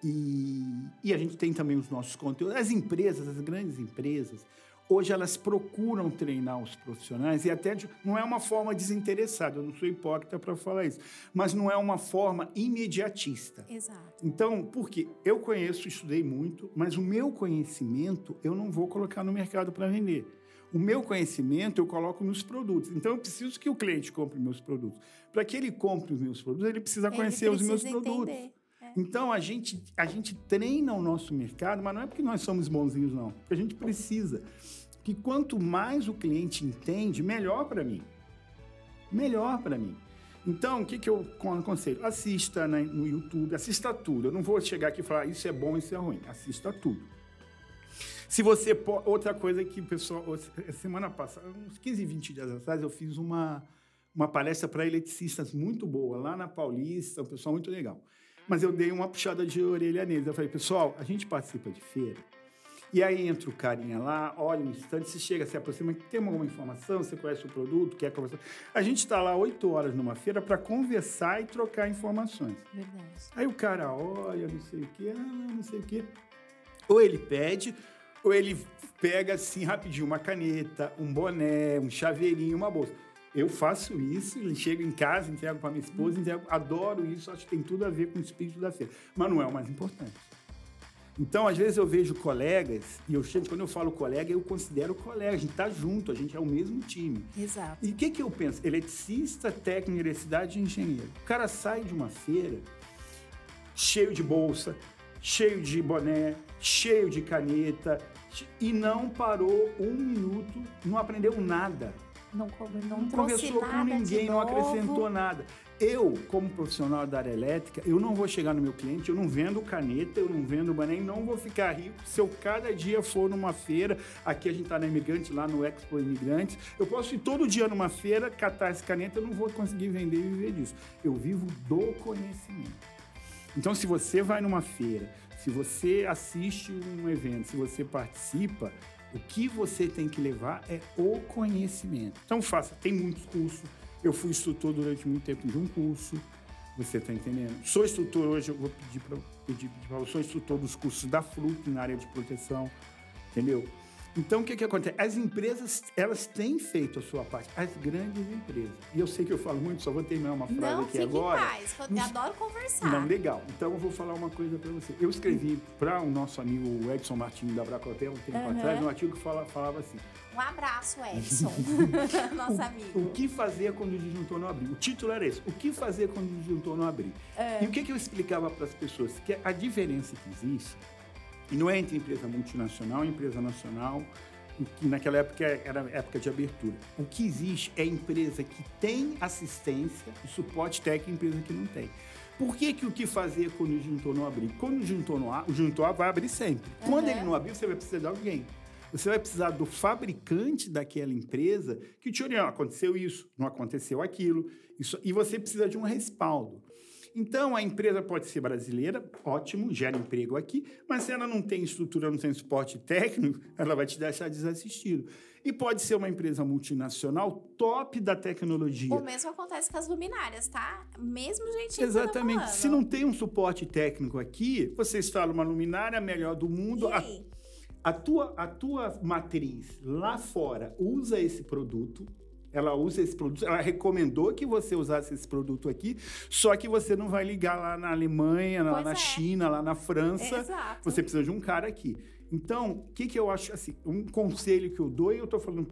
E a gente tem também os nossos conteúdos. As empresas, as grandes empresas, hoje elas procuram treinar os profissionais e até não é uma forma desinteressada, eu não sou hipócrita para falar isso, mas não é uma forma imediatista. Exato. Então, por quê? Eu conheço, estudei muito, mas o meu conhecimento eu não vou colocar no mercado para vender. O meu conhecimento eu coloco nos produtos. Então, eu preciso que o cliente compre meus produtos. Para que ele compre os meus produtos, ele precisa conhecer os meus produtos. Então, a gente treina o nosso mercado, mas não é porque nós somos bonzinhos, não. Porque a gente precisa que quanto mais o cliente entende, melhor para mim. Melhor para mim. Então, o que eu aconselho? Assista no YouTube, assista tudo. Eu não vou chegar aqui e falar isso é bom, isso é ruim. Assista tudo. Se você... Outra coisa que o pessoal... Semana passada, uns 15, 20 dias atrás, eu fiz uma palestra para eletricistas muito boa, lá na Paulista, um pessoal muito legal. Mas eu dei uma puxada de orelha neles. Eu falei, pessoal, a gente participa de feira. E aí entra o carinha lá, olha um instante, se chega, se aproxima, tem alguma informação, você conhece o produto, quer conversar. A gente está lá 8 horas numa feira para conversar e trocar informações. Verdade. Aí o cara olha, não sei o quê, não sei o quê. Ou ele pede, ou ele pega assim rapidinho uma caneta, um boné, um chaveirinho, uma bolsa. Eu faço isso, chego em casa, entrego para minha esposa, adoro isso, acho que tem tudo a ver com o espírito da feira. Mas não é o mais importante. Então, às vezes eu vejo colegas, e quando eu falo colega, eu considero colega, a gente está junto, a gente é o mesmo time. Exato. E o que eu penso? Eletricista, técnico, eletricidade e engenheiro. O cara sai de uma feira cheio de bolsa, cheio de boné, cheio de caneta, e não parou 1 minuto, não aprendeu nada. Não conversou com ninguém, não acrescentou nada. Eu, como profissional da área elétrica, eu não vou chegar no meu cliente, eu não vendo caneta, eu não vendo boné, não vou ficar rico se eu cada dia for numa feira. Aqui a gente está na Imigrante, lá no Expo Imigrantes. Eu posso ir todo dia numa feira, catar essa caneta, eu não vou conseguir vender e viver disso. Eu vivo do conhecimento. Então, se você vai numa feira, se você assiste um evento, se você participa, o que você tem que levar é o conhecimento. Então, tem muitos cursos. Eu fui instrutor durante muito tempo de um curso. Você está entendendo? Sou instrutor hoje, eu vou pedir para você. Sou instrutor dos cursos da FLUC na área de proteção. Entendeu? Então, o que acontece? As empresas, elas têm feito a sua parte. As grandes empresas. E eu sei que eu falo muito, só vou terminar uma frase aqui agora. Não, fique em paz. Eu adoro conversar. Não, legal. Então, eu vou falar uma coisa para você. Eu escrevi para o nosso amigo Edson Martins da Abracotel um tempo atrás, um artigo que falava assim. Um abraço, Edson, nosso amigo. O que fazer quando o disjuntor não abrir? O título era esse. O que fazer quando o disjuntor não abrir? E o que eu explicava para as pessoas? Que a diferença que existe, e não é entre empresa multinacional e empresa nacional, que naquela época era época de abertura. O que existe é empresa que tem assistência e suporte técnico e empresa que não tem. Por que o que fazer quando o disjuntor não abrir? Quando o disjuntor vai abrir sempre. Quando ele não abrir, você vai precisar de alguém. Você vai precisar do fabricante daquela empresa que te orienta. Aconteceu isso, não aconteceu aquilo. E você precisa de um respaldo. Então, a empresa pode ser brasileira, ótimo, gera emprego aqui, mas se ela não tem estrutura, não tem suporte técnico, ela vai te deixar desassistido. E pode ser uma empresa multinacional top da tecnologia. O mesmo acontece com as luminárias, tá? Mesmo jeitinho. Exatamente. Tá se não tem um suporte técnico aqui, você instala uma luminária melhor do mundo. E aí? A tua matriz lá fora usa esse produto. Ela usa esse produto, ela recomendou que você usasse esse produto aqui, só que você não vai ligar lá na Alemanha, lá na China, lá na França. Exato. Você precisa de um cara aqui. Então, o que eu acho, assim, um conselho que eu dou, e eu estou falando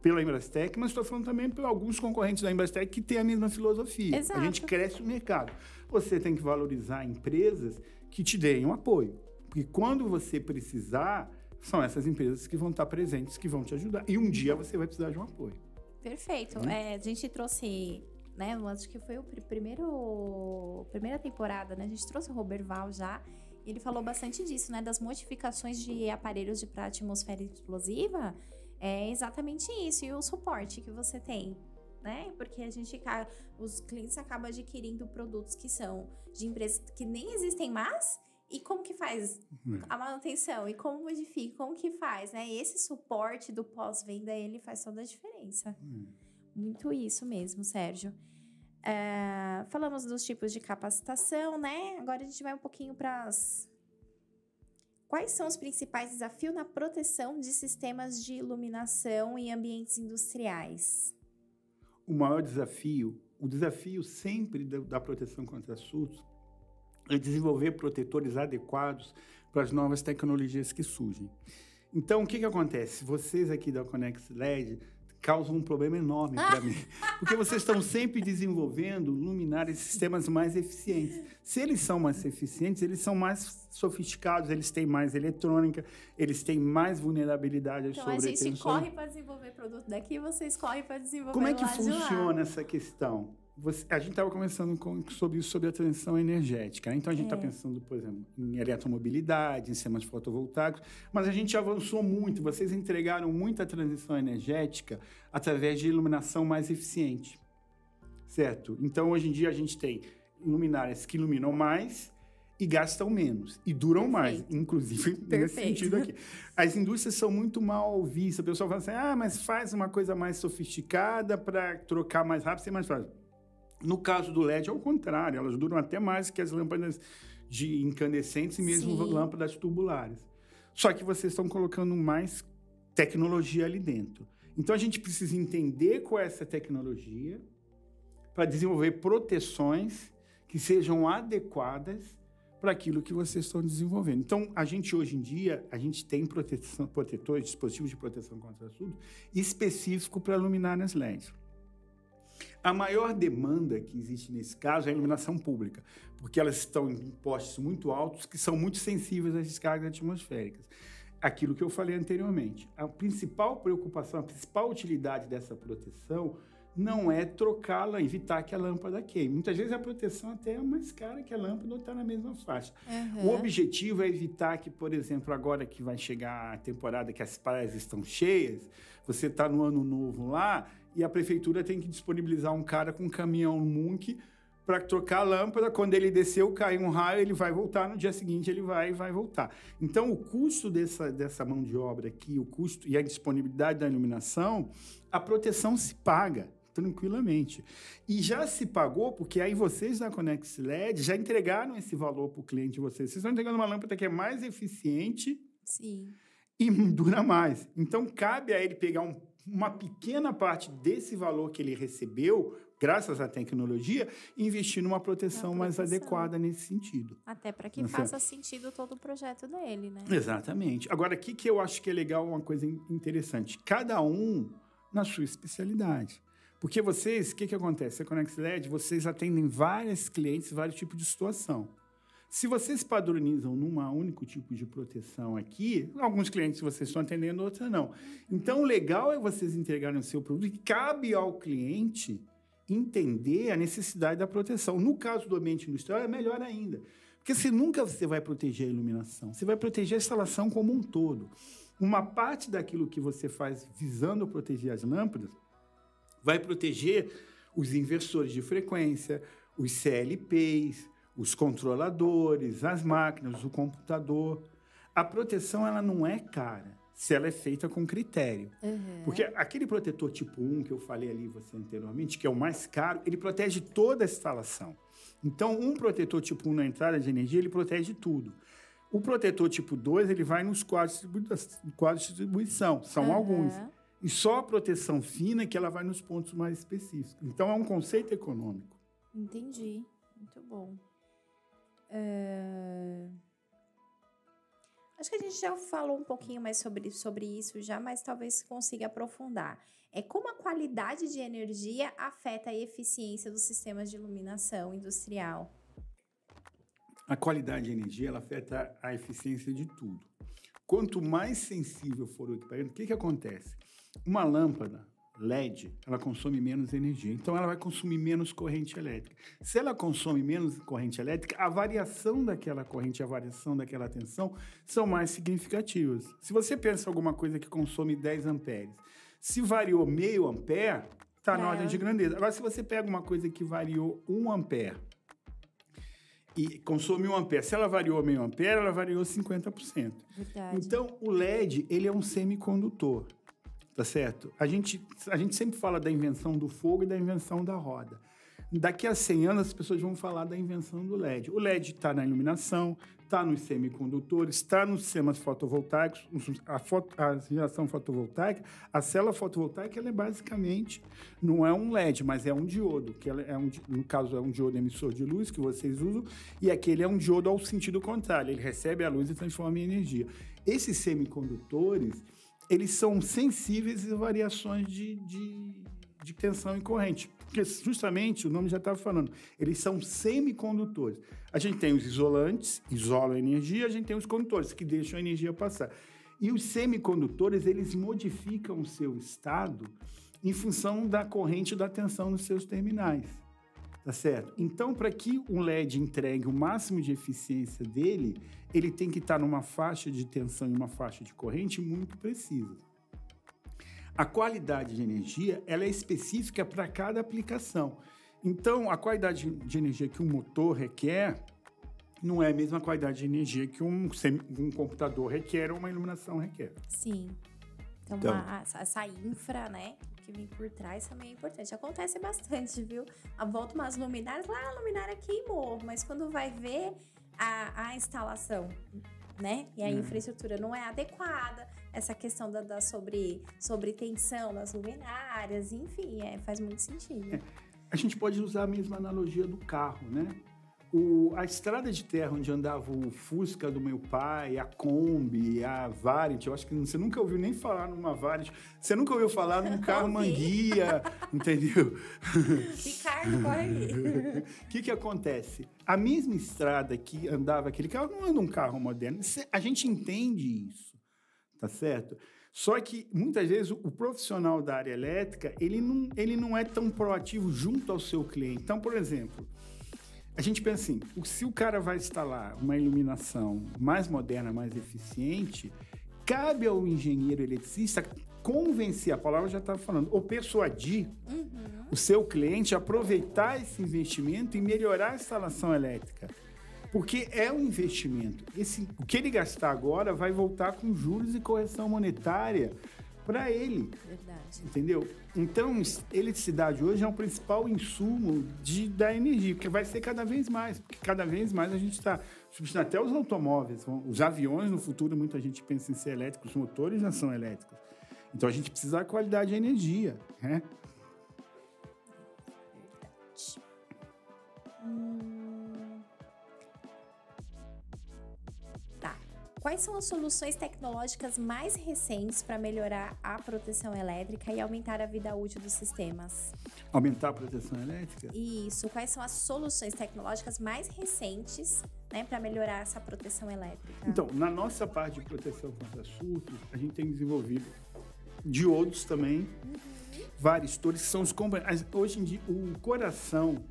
pela Embrastec, mas estou falando também por alguns concorrentes da Embrastec que têm a mesma filosofia. Exato. A gente cresce o mercado. Você tem que valorizar empresas que te deem um apoio. Porque quando você precisar, são essas empresas que vão estar presentes, que vão te ajudar. E um dia você vai precisar de um apoio. Perfeito. A gente trouxe, né, acho que foi primeira temporada, né? A gente trouxe o Roberval já. Ele falou bastante disso, né? Das modificações de aparelhos para atmosfera explosiva. É exatamente isso. E o suporte que você tem, né? Porque os clientes acabam adquirindo produtos que são de empresas que nem existem mais. E como que faz a manutenção? E como modifica? Como que faz, né? E esse suporte do pós-venda, ele faz toda a diferença. Muito isso mesmo, Sérgio. Falamos dos tipos de capacitação, né? Agora a gente vai um pouquinho para Quais são os principais desafios na proteção de sistemas de iluminação em ambientes industriais? O maior desafio, o desafio sempre da proteção contra surtos é desenvolver protetores adequados para as novas tecnologias que surgem. Então, o que acontece? Vocês aqui da Connex LED causam um problema enorme para mim, porque vocês estão sempre desenvolvendo luminárias e sistemas mais eficientes. Se eles são mais eficientes, eles são mais sofisticados, eles têm mais eletrônica, eles têm mais vulnerabilidade às sobretensões. Então, a gente corre para desenvolver produto daqui e vocês correm para desenvolver Como é que lá de lá. funciona essa questão? A gente estava conversando sobre a transição energética, né? Então, a gente está pensando, por exemplo, em eletromobilidade, em sistemas fotovoltaicos, mas a gente avançou muito. Vocês entregaram muita transição energética através de iluminação mais eficiente, certo? Então, hoje em dia, a gente tem luminárias que iluminam mais e gastam menos, e duram mais, inclusive nesse sentido aqui. As indústrias são muito mal vistas. A pessoa fala assim, mas faz uma coisa mais sofisticada para trocar mais rápido, ser mais fácil. No caso do LED, é o contrário, elas duram até mais que as lâmpadas de incandescentes e mesmo lâmpadas tubulares. Só que vocês estão colocando mais tecnologia ali dentro. Então, a gente precisa entender qual é essa tecnologia para desenvolver proteções que sejam adequadas para aquilo que vocês estão desenvolvendo. Então, a gente, hoje em dia, a gente tem protetores, dispositivos de proteção contra surto específico para luminárias LED. A maior demanda que existe nesse caso é a iluminação pública, porque elas estão em postes muito altos que são muito sensíveis às descargas atmosféricas. Aquilo que eu falei anteriormente. A principal preocupação, a principal utilidade dessa proteção não é trocá-la, evitar que a lâmpada queime. Muitas vezes a proteção até é mais cara que a lâmpada ou está na mesma faixa. O objetivo é evitar que, por exemplo, agora que vai chegar a temporada que as praias estão cheias, você está no ano novo lá e a prefeitura tem que disponibilizar um cara com um caminhão Munk para trocar a lâmpada. Quando ele desceu, cai um raio, ele vai voltar, no dia seguinte ele vai voltar. Então, o custo dessa mão de obra aqui, o custo e a disponibilidade da iluminação, a proteção se paga tranquilamente. E já se pagou, porque aí vocês da Connex LED já entregaram esse valor para o cliente de vocês. Vocês estão entregando uma lâmpada que é mais eficiente e dura mais. Então, cabe a ele pegar uma pequena parte desse valor que ele recebeu, graças à tecnologia, e investir numa proteção mais adequada nesse sentido. Até para que faça sentido todo o projeto dele, né? Exatamente. Agora, o que eu acho que é legal, uma coisa interessante, cada um na sua especialidade. Porque vocês, o que acontece? A Connex LED, vocês atendem vários clientes, vários tipos de situação. Se vocês padronizam num único tipo de proteção aqui, alguns clientes vocês estão atendendo, outros não. Então, o legal é vocês entregarem o seu produto e cabe ao cliente entender a necessidade da proteção. No caso do ambiente industrial, é melhor ainda. Porque você vai proteger a iluminação, você vai proteger a instalação como um todo. Uma parte daquilo que você faz visando proteger as lâmpadas vai proteger os inversores de frequência, os CLPs, os controladores, as máquinas, o computador. A proteção ela não é cara se ela é feita com critério. Porque aquele protetor tipo 1 que eu falei ali você anteriormente, que é o mais caro, ele protege toda a instalação. Então, um protetor tipo 1 na entrada de energia, ele protege tudo. O protetor tipo 2, ele vai nos quadros de distribuição, são alguns. E só a proteção fina que ela vai nos pontos mais específicos. Então, é um conceito econômico. Entendi. Muito bom. Acho que a gente já falou um pouquinho mais sobre isso já, mas talvez consiga aprofundar. Como a qualidade de energia afeta a eficiência dos sistemas de iluminação industrial? A qualidade de energia ela afeta a eficiência de tudo. Quanto mais sensível for o equipamento, o que acontece? Uma lâmpada, LED, ela consome menos energia. Então, ela vai consumir menos corrente elétrica. Se ela consome menos corrente elétrica, a variação daquela corrente e a variação daquela tensão são mais significativas. Se você pensa em alguma coisa que consome 10 amperes, se variou meio ampere, está na ordem de grandeza. Agora, se você pega uma coisa que variou 1 ampere e consome 1 ampere, se ela variou meio ampere, ela variou 50%. Verdade. Então, o LED, ele é um semicondutor. Tá certo? A gente sempre fala da invenção do fogo e da invenção da roda. Daqui a 100 anos, as pessoas vão falar da invenção do LED. O LED está na iluminação, está nos semicondutores, está nos sistemas fotovoltaicos, a geração fotovoltaica. A célula fotovoltaica, ela é basicamente, não é um LED, mas é um diodo, que ela no caso é um diodo emissor de luz que vocês usam, e aquele é um diodo ao sentido contrário, ele recebe a luz e transforma em energia. Esses semicondutores, eles são sensíveis a variações de tensão e corrente. Porque, justamente, o nome já estava falando, eles são semicondutores. A gente tem os isolantes, isolam a energia, a gente tem os condutores, que deixam a energia passar. E os semicondutores, eles modificam o seu estado em função da corrente e da tensão nos seus terminais. Tá certo? Então, para que um LED entregue o máximo de eficiência dele, ele tem que estar numa faixa de tensão e uma faixa de corrente muito precisa. A qualidade de energia, ela é específica para cada aplicação. Então, a qualidade de energia que um motor requer não é a mesma qualidade de energia que um computador requer ou uma iluminação requer. Sim. Então, essa infra, né, que vem por trás também é importante. Acontece bastante, viu? Volta umas luminárias, lá a luminária queimou, mas quando vai ver a instalação, né, e a infraestrutura não é adequada, essa questão da sobretensão das luminárias, enfim, faz muito sentido. A gente pode usar a mesma analogia do carro, né? A estrada de terra onde andava o Fusca do meu pai, a Kombi, a Variant, eu acho que você nunca ouviu nem falar numa Variant, você nunca ouviu falar num carro Manguia, entendeu? Ricardo, corre aí. O que acontece? A mesma estrada que andava aquele carro não anda um carro moderno. A gente entende isso, tá certo? Só que, muitas vezes, o profissional da área elétrica, ele não é tão proativo junto ao seu cliente. Então, por exemplo, a gente pensa assim, se o cara vai instalar uma iluminação mais moderna, mais eficiente, cabe ao engenheiro eletricista convencer, a palavra já estava falando, ou persuadir o seu cliente a aproveitar esse investimento e melhorar a instalação elétrica. Porque é um investimento. O que ele gastar agora vai voltar com juros e correção monetária para ele. Verdade. Entendeu? Então, eletricidade hoje é o principal insumo da energia, que vai ser cada vez mais, porque cada vez mais a gente está substituindo até os automóveis, os aviões no futuro, muita gente pensa em ser elétricos, os motores já são elétricos. Então, a gente precisa da qualidade de energia, né? Quais são as soluções tecnológicas mais recentes para melhorar a proteção elétrica e aumentar a vida útil dos sistemas? Aumentar a proteção elétrica? Isso. Quais são as soluções tecnológicas mais recentes, né, para melhorar essa proteção elétrica? Então, na nossa parte de proteção contra surtos, a gente tem desenvolvido diodos também, varistores, que são os componentes. Hoje em dia, o coração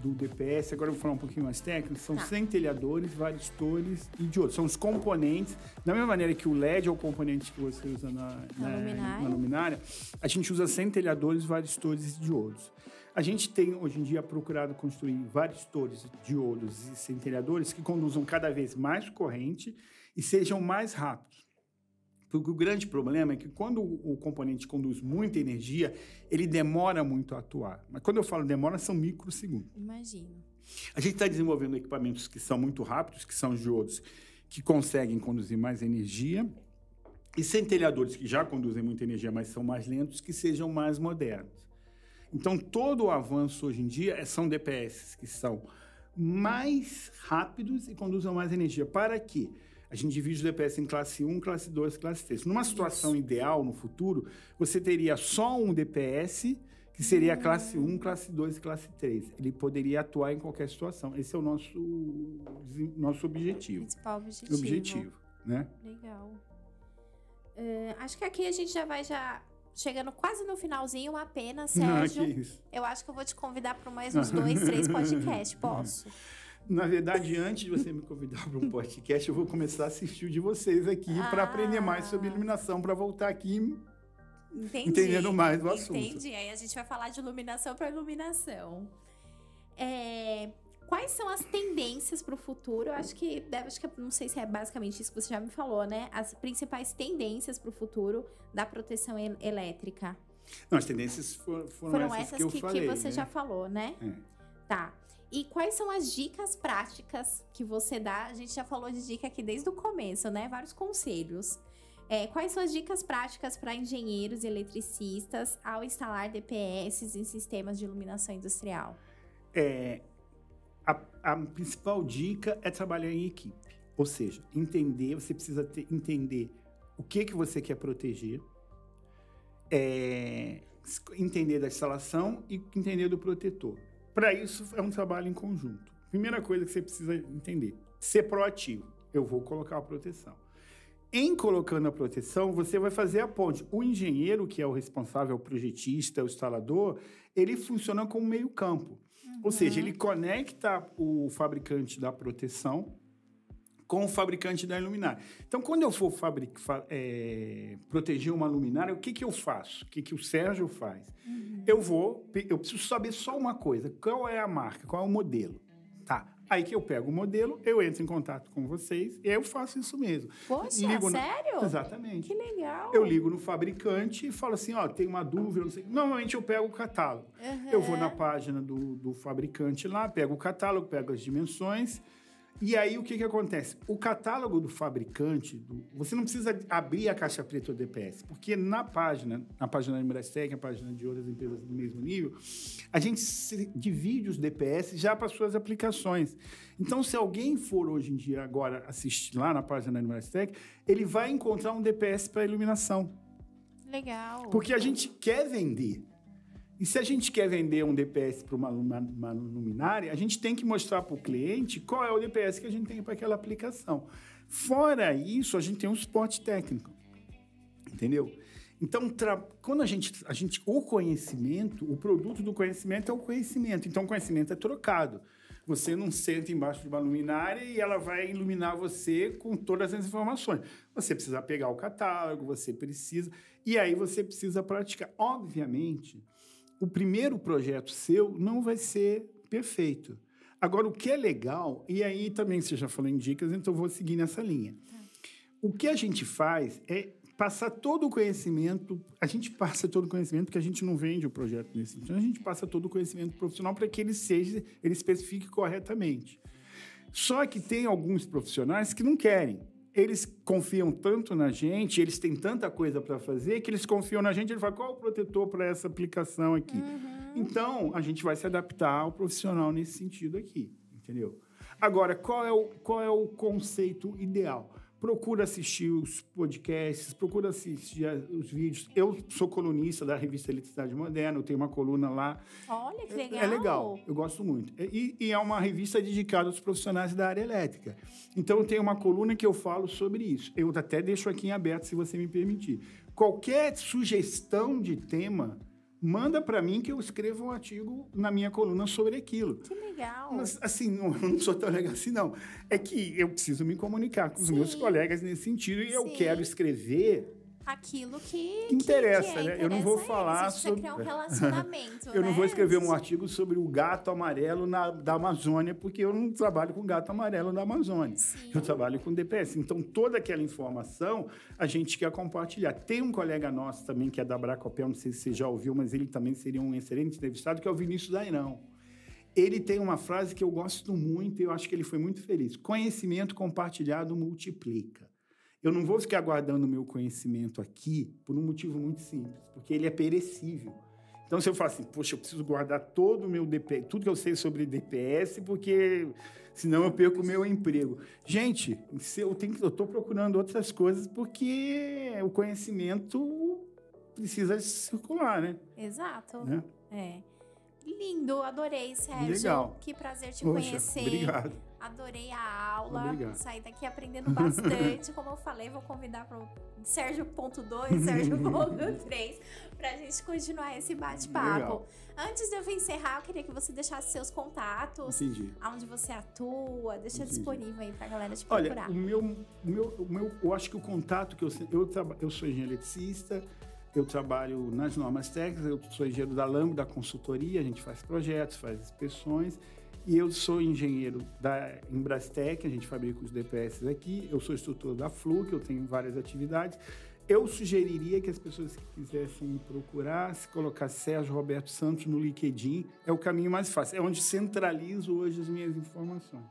do DPS, agora eu vou falar um pouquinho mais técnico, são centelhadores, varistores e diodos. São os componentes, da mesma maneira que o LED é o componente que você usa na luminária, a gente usa centelhadores, varistores e diodos. A gente tem, hoje em dia, procurado construir varistores, diodos e centelhadores que conduzam cada vez mais corrente e sejam mais rápidos. Porque o grande problema é que quando o componente conduz muita energia, ele demora muito a atuar. Mas quando eu falo demora, são microsegundos. Imagino. A gente está desenvolvendo equipamentos que são muito rápidos, que são os diodos, que conseguem conduzir mais energia, e centelhadores que já conduzem muita energia, mas são mais lentos, que sejam mais modernos. Então, todo o avanço hoje em dia são DPS que são mais rápidos e conduzem mais energia. Para quê? A gente divide o DPS em classe 1, classe 2 e classe 3. Numa situação ideal, no futuro, você teria só um DPS, que seria a classe 1, classe 2 e classe 3. Ele poderia atuar em qualquer situação. Esse é o nosso objetivo. Principal objetivo. Objetivo, né? Legal. Acho que aqui a gente já vai chegando quase no finalzinho, uma pena, Não, Sérgio. que isso. Eu acho que eu vou te convidar para mais uns 2, 3 podcasts. Posso? Na verdade, antes de você me convidar para um podcast, eu vou começar a assistir o de vocês aqui para aprender mais sobre iluminação, para voltar aqui entendendo mais do assunto. Entendi. Aí a gente vai falar de iluminação para iluminação. Quais são as tendências para o futuro? Eu acho que não sei se é basicamente isso que você já me falou, né? As principais tendências para o futuro da proteção elétrica. Não, as tendências foram essas que eu falei, que você né? já falou, né? Tá. E quais são as dicas práticas que você dá? A gente já falou de dica aqui desde o começo, né? Vários conselhos. Quais são as dicas práticas para engenheiros e eletricistas ao instalar DPS em sistemas de iluminação industrial? A principal dica é trabalhar em equipe. Ou seja, você precisa entender o que você quer proteger, entender da instalação e entender do protetor. Para isso, é um trabalho em conjunto. Primeira coisa que você precisa entender, ser proativo. Eu vou colocar a proteção. Em colocando a proteção, você vai fazer a ponte. O engenheiro, que é o responsável, o projetista, o instalador, ele funciona como meio campo. Ou seja, ele conecta o fabricante da proteção com o fabricante da luminária. Então, quando eu for proteger uma luminária, o que eu faço? O que o Sérgio faz? Eu preciso saber só uma coisa. Qual é a marca? Qual é o modelo? Tá. Aí que eu pego o modelo, eu entro em contato com vocês e eu faço isso mesmo. Poxa, sério? Exatamente. Que legal. Eu ligo no fabricante e falo assim, tem uma dúvida, não sei. Normalmente eu pego o catálogo. Eu vou na página do fabricante lá, pego o catálogo, pego as dimensões. E aí, o que acontece? O catálogo do fabricante, você não precisa abrir a caixa preta do DPS, porque na página da Numerastec, a página de outras empresas do mesmo nível, a gente divide os DPS já para suas aplicações. Então, se alguém for hoje em dia agora assistir lá na página da Numerastec, ele vai encontrar um DPS para iluminação. Legal. Porque a gente quer vender. E se a gente quer vender um DPS para uma luminária, a gente tem que mostrar para o cliente qual é o DPS que a gente tem para aquela aplicação. Fora isso, a gente tem um suporte técnico. Entendeu? Então, quando o conhecimento, o produto do conhecimento é o conhecimento. Então, o conhecimento é trocado. Você não senta embaixo de uma luminária e ela vai iluminar você com todas as informações. Você precisa pegar o catálogo, e aí você precisa praticar. Obviamente, o primeiro projeto seu não vai ser perfeito. Agora, o que é legal, e aí também você já falou em dicas, então eu vou seguir nessa linha. O que a gente faz é passar todo o conhecimento, a gente passa todo o conhecimento, porque a gente não vende o projeto nesse sentido, a gente passa todo o conhecimento profissional para que ele especifique corretamente. Só que tem alguns profissionais que não querem. Eles confiam tanto na gente, eles têm tanta coisa para fazer, que eles confiam na gente, ele fala, qual é o protetor para essa aplicação aqui? Então, a gente vai se adaptar ao profissional nesse sentido aqui, entendeu? Agora, qual é o conceito ideal? Procura assistir os podcasts, procura assistir os vídeos. Eu sou colunista da revista Eletricidade Moderna, eu tenho uma coluna lá. Olha, que legal. É legal, eu gosto muito. E é uma revista dedicada aos profissionais da área elétrica. Então, eu tenho uma coluna que eu falo sobre isso. Eu até deixo aqui em aberto, se você me permitir. Qualquer sugestão de tema, manda para mim que eu escrevo um artigo na minha coluna sobre aquilo. Que legal. Mas, assim, não sou tão legal assim, não. É que eu preciso me comunicar com os meus colegas nesse sentido e eu quero escrever aquilo que interessa, né? Eu não vou falar sobre... criar um relacionamento, Eu não vou escrever um artigo sobre o gato amarelo da Amazônia, porque eu não trabalho com gato amarelo da Amazônia. Sim. Eu trabalho com DPS. Então, toda aquela informação a gente quer compartilhar. Tem um colega nosso também, que é da Bracopel, não sei se você já ouviu, mas ele também seria um excelente entrevistado, que é o Vinícius Dairão. Ele tem uma frase que eu gosto muito e eu acho que ele foi muito feliz. Conhecimento compartilhado multiplica. Eu não vou ficar guardando o meu conhecimento aqui por um motivo muito simples, porque ele é perecível. Então, se eu falar assim, poxa, eu preciso guardar todo o meu DPS, tudo que eu sei sobre DPS, porque senão eu perco o meu emprego. Gente, eu estou procurando outras coisas porque o conhecimento precisa circular, né? Exato. Né? Lindo, adorei, Sérgio. Legal. Que prazer te Poxa, conhecer. obrigado. Adorei a aula. Obrigado. Saí daqui aprendendo bastante. Como eu falei, vou convidar para o Sérgio.2, Sérgio.3 para a gente continuar esse bate-papo. Antes de eu encerrar, eu queria que você deixasse seus contatos. Entendi. Onde você atua. Deixa disponível aí para a galera te Olha, procurar. eu acho que o contato que eu sou engenheiro eletricista, eu trabalho nas normas técnicas, eu sou engenheiro da Lambda, da consultoria, a gente faz projetos, faz inspeções, e eu sou engenheiro da Embrastec, a gente fabrica os DPS aqui, eu sou instrutor da Fluke, eu tenho várias atividades. Eu sugeriria que as pessoas que quisessem me procurar, se colocar Sérgio Roberto Santos no LinkedIn, é o caminho mais fácil, é onde centralizo hoje as minhas informações.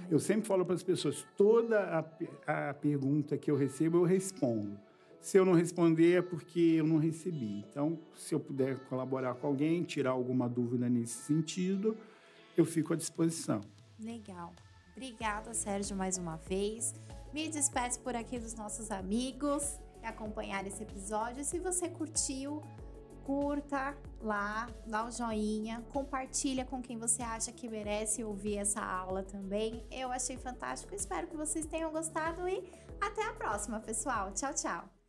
Eu sempre falo para as pessoas, toda a pergunta que eu recebo, eu respondo. Se eu não responder, é porque eu não recebi. Então, se eu puder colaborar com alguém, tirar alguma dúvida nesse sentido, eu fico à disposição. Legal. Obrigada, Sérgio, mais uma vez. Me despeço por aqui dos nossos amigos que acompanharam esse episódio. Se você curtiu, curta lá, dá o joinha, compartilha com quem você acha que merece ouvir essa aula também. Eu achei fantástico, espero que vocês tenham gostado e até a próxima, pessoal. Tchau, tchau!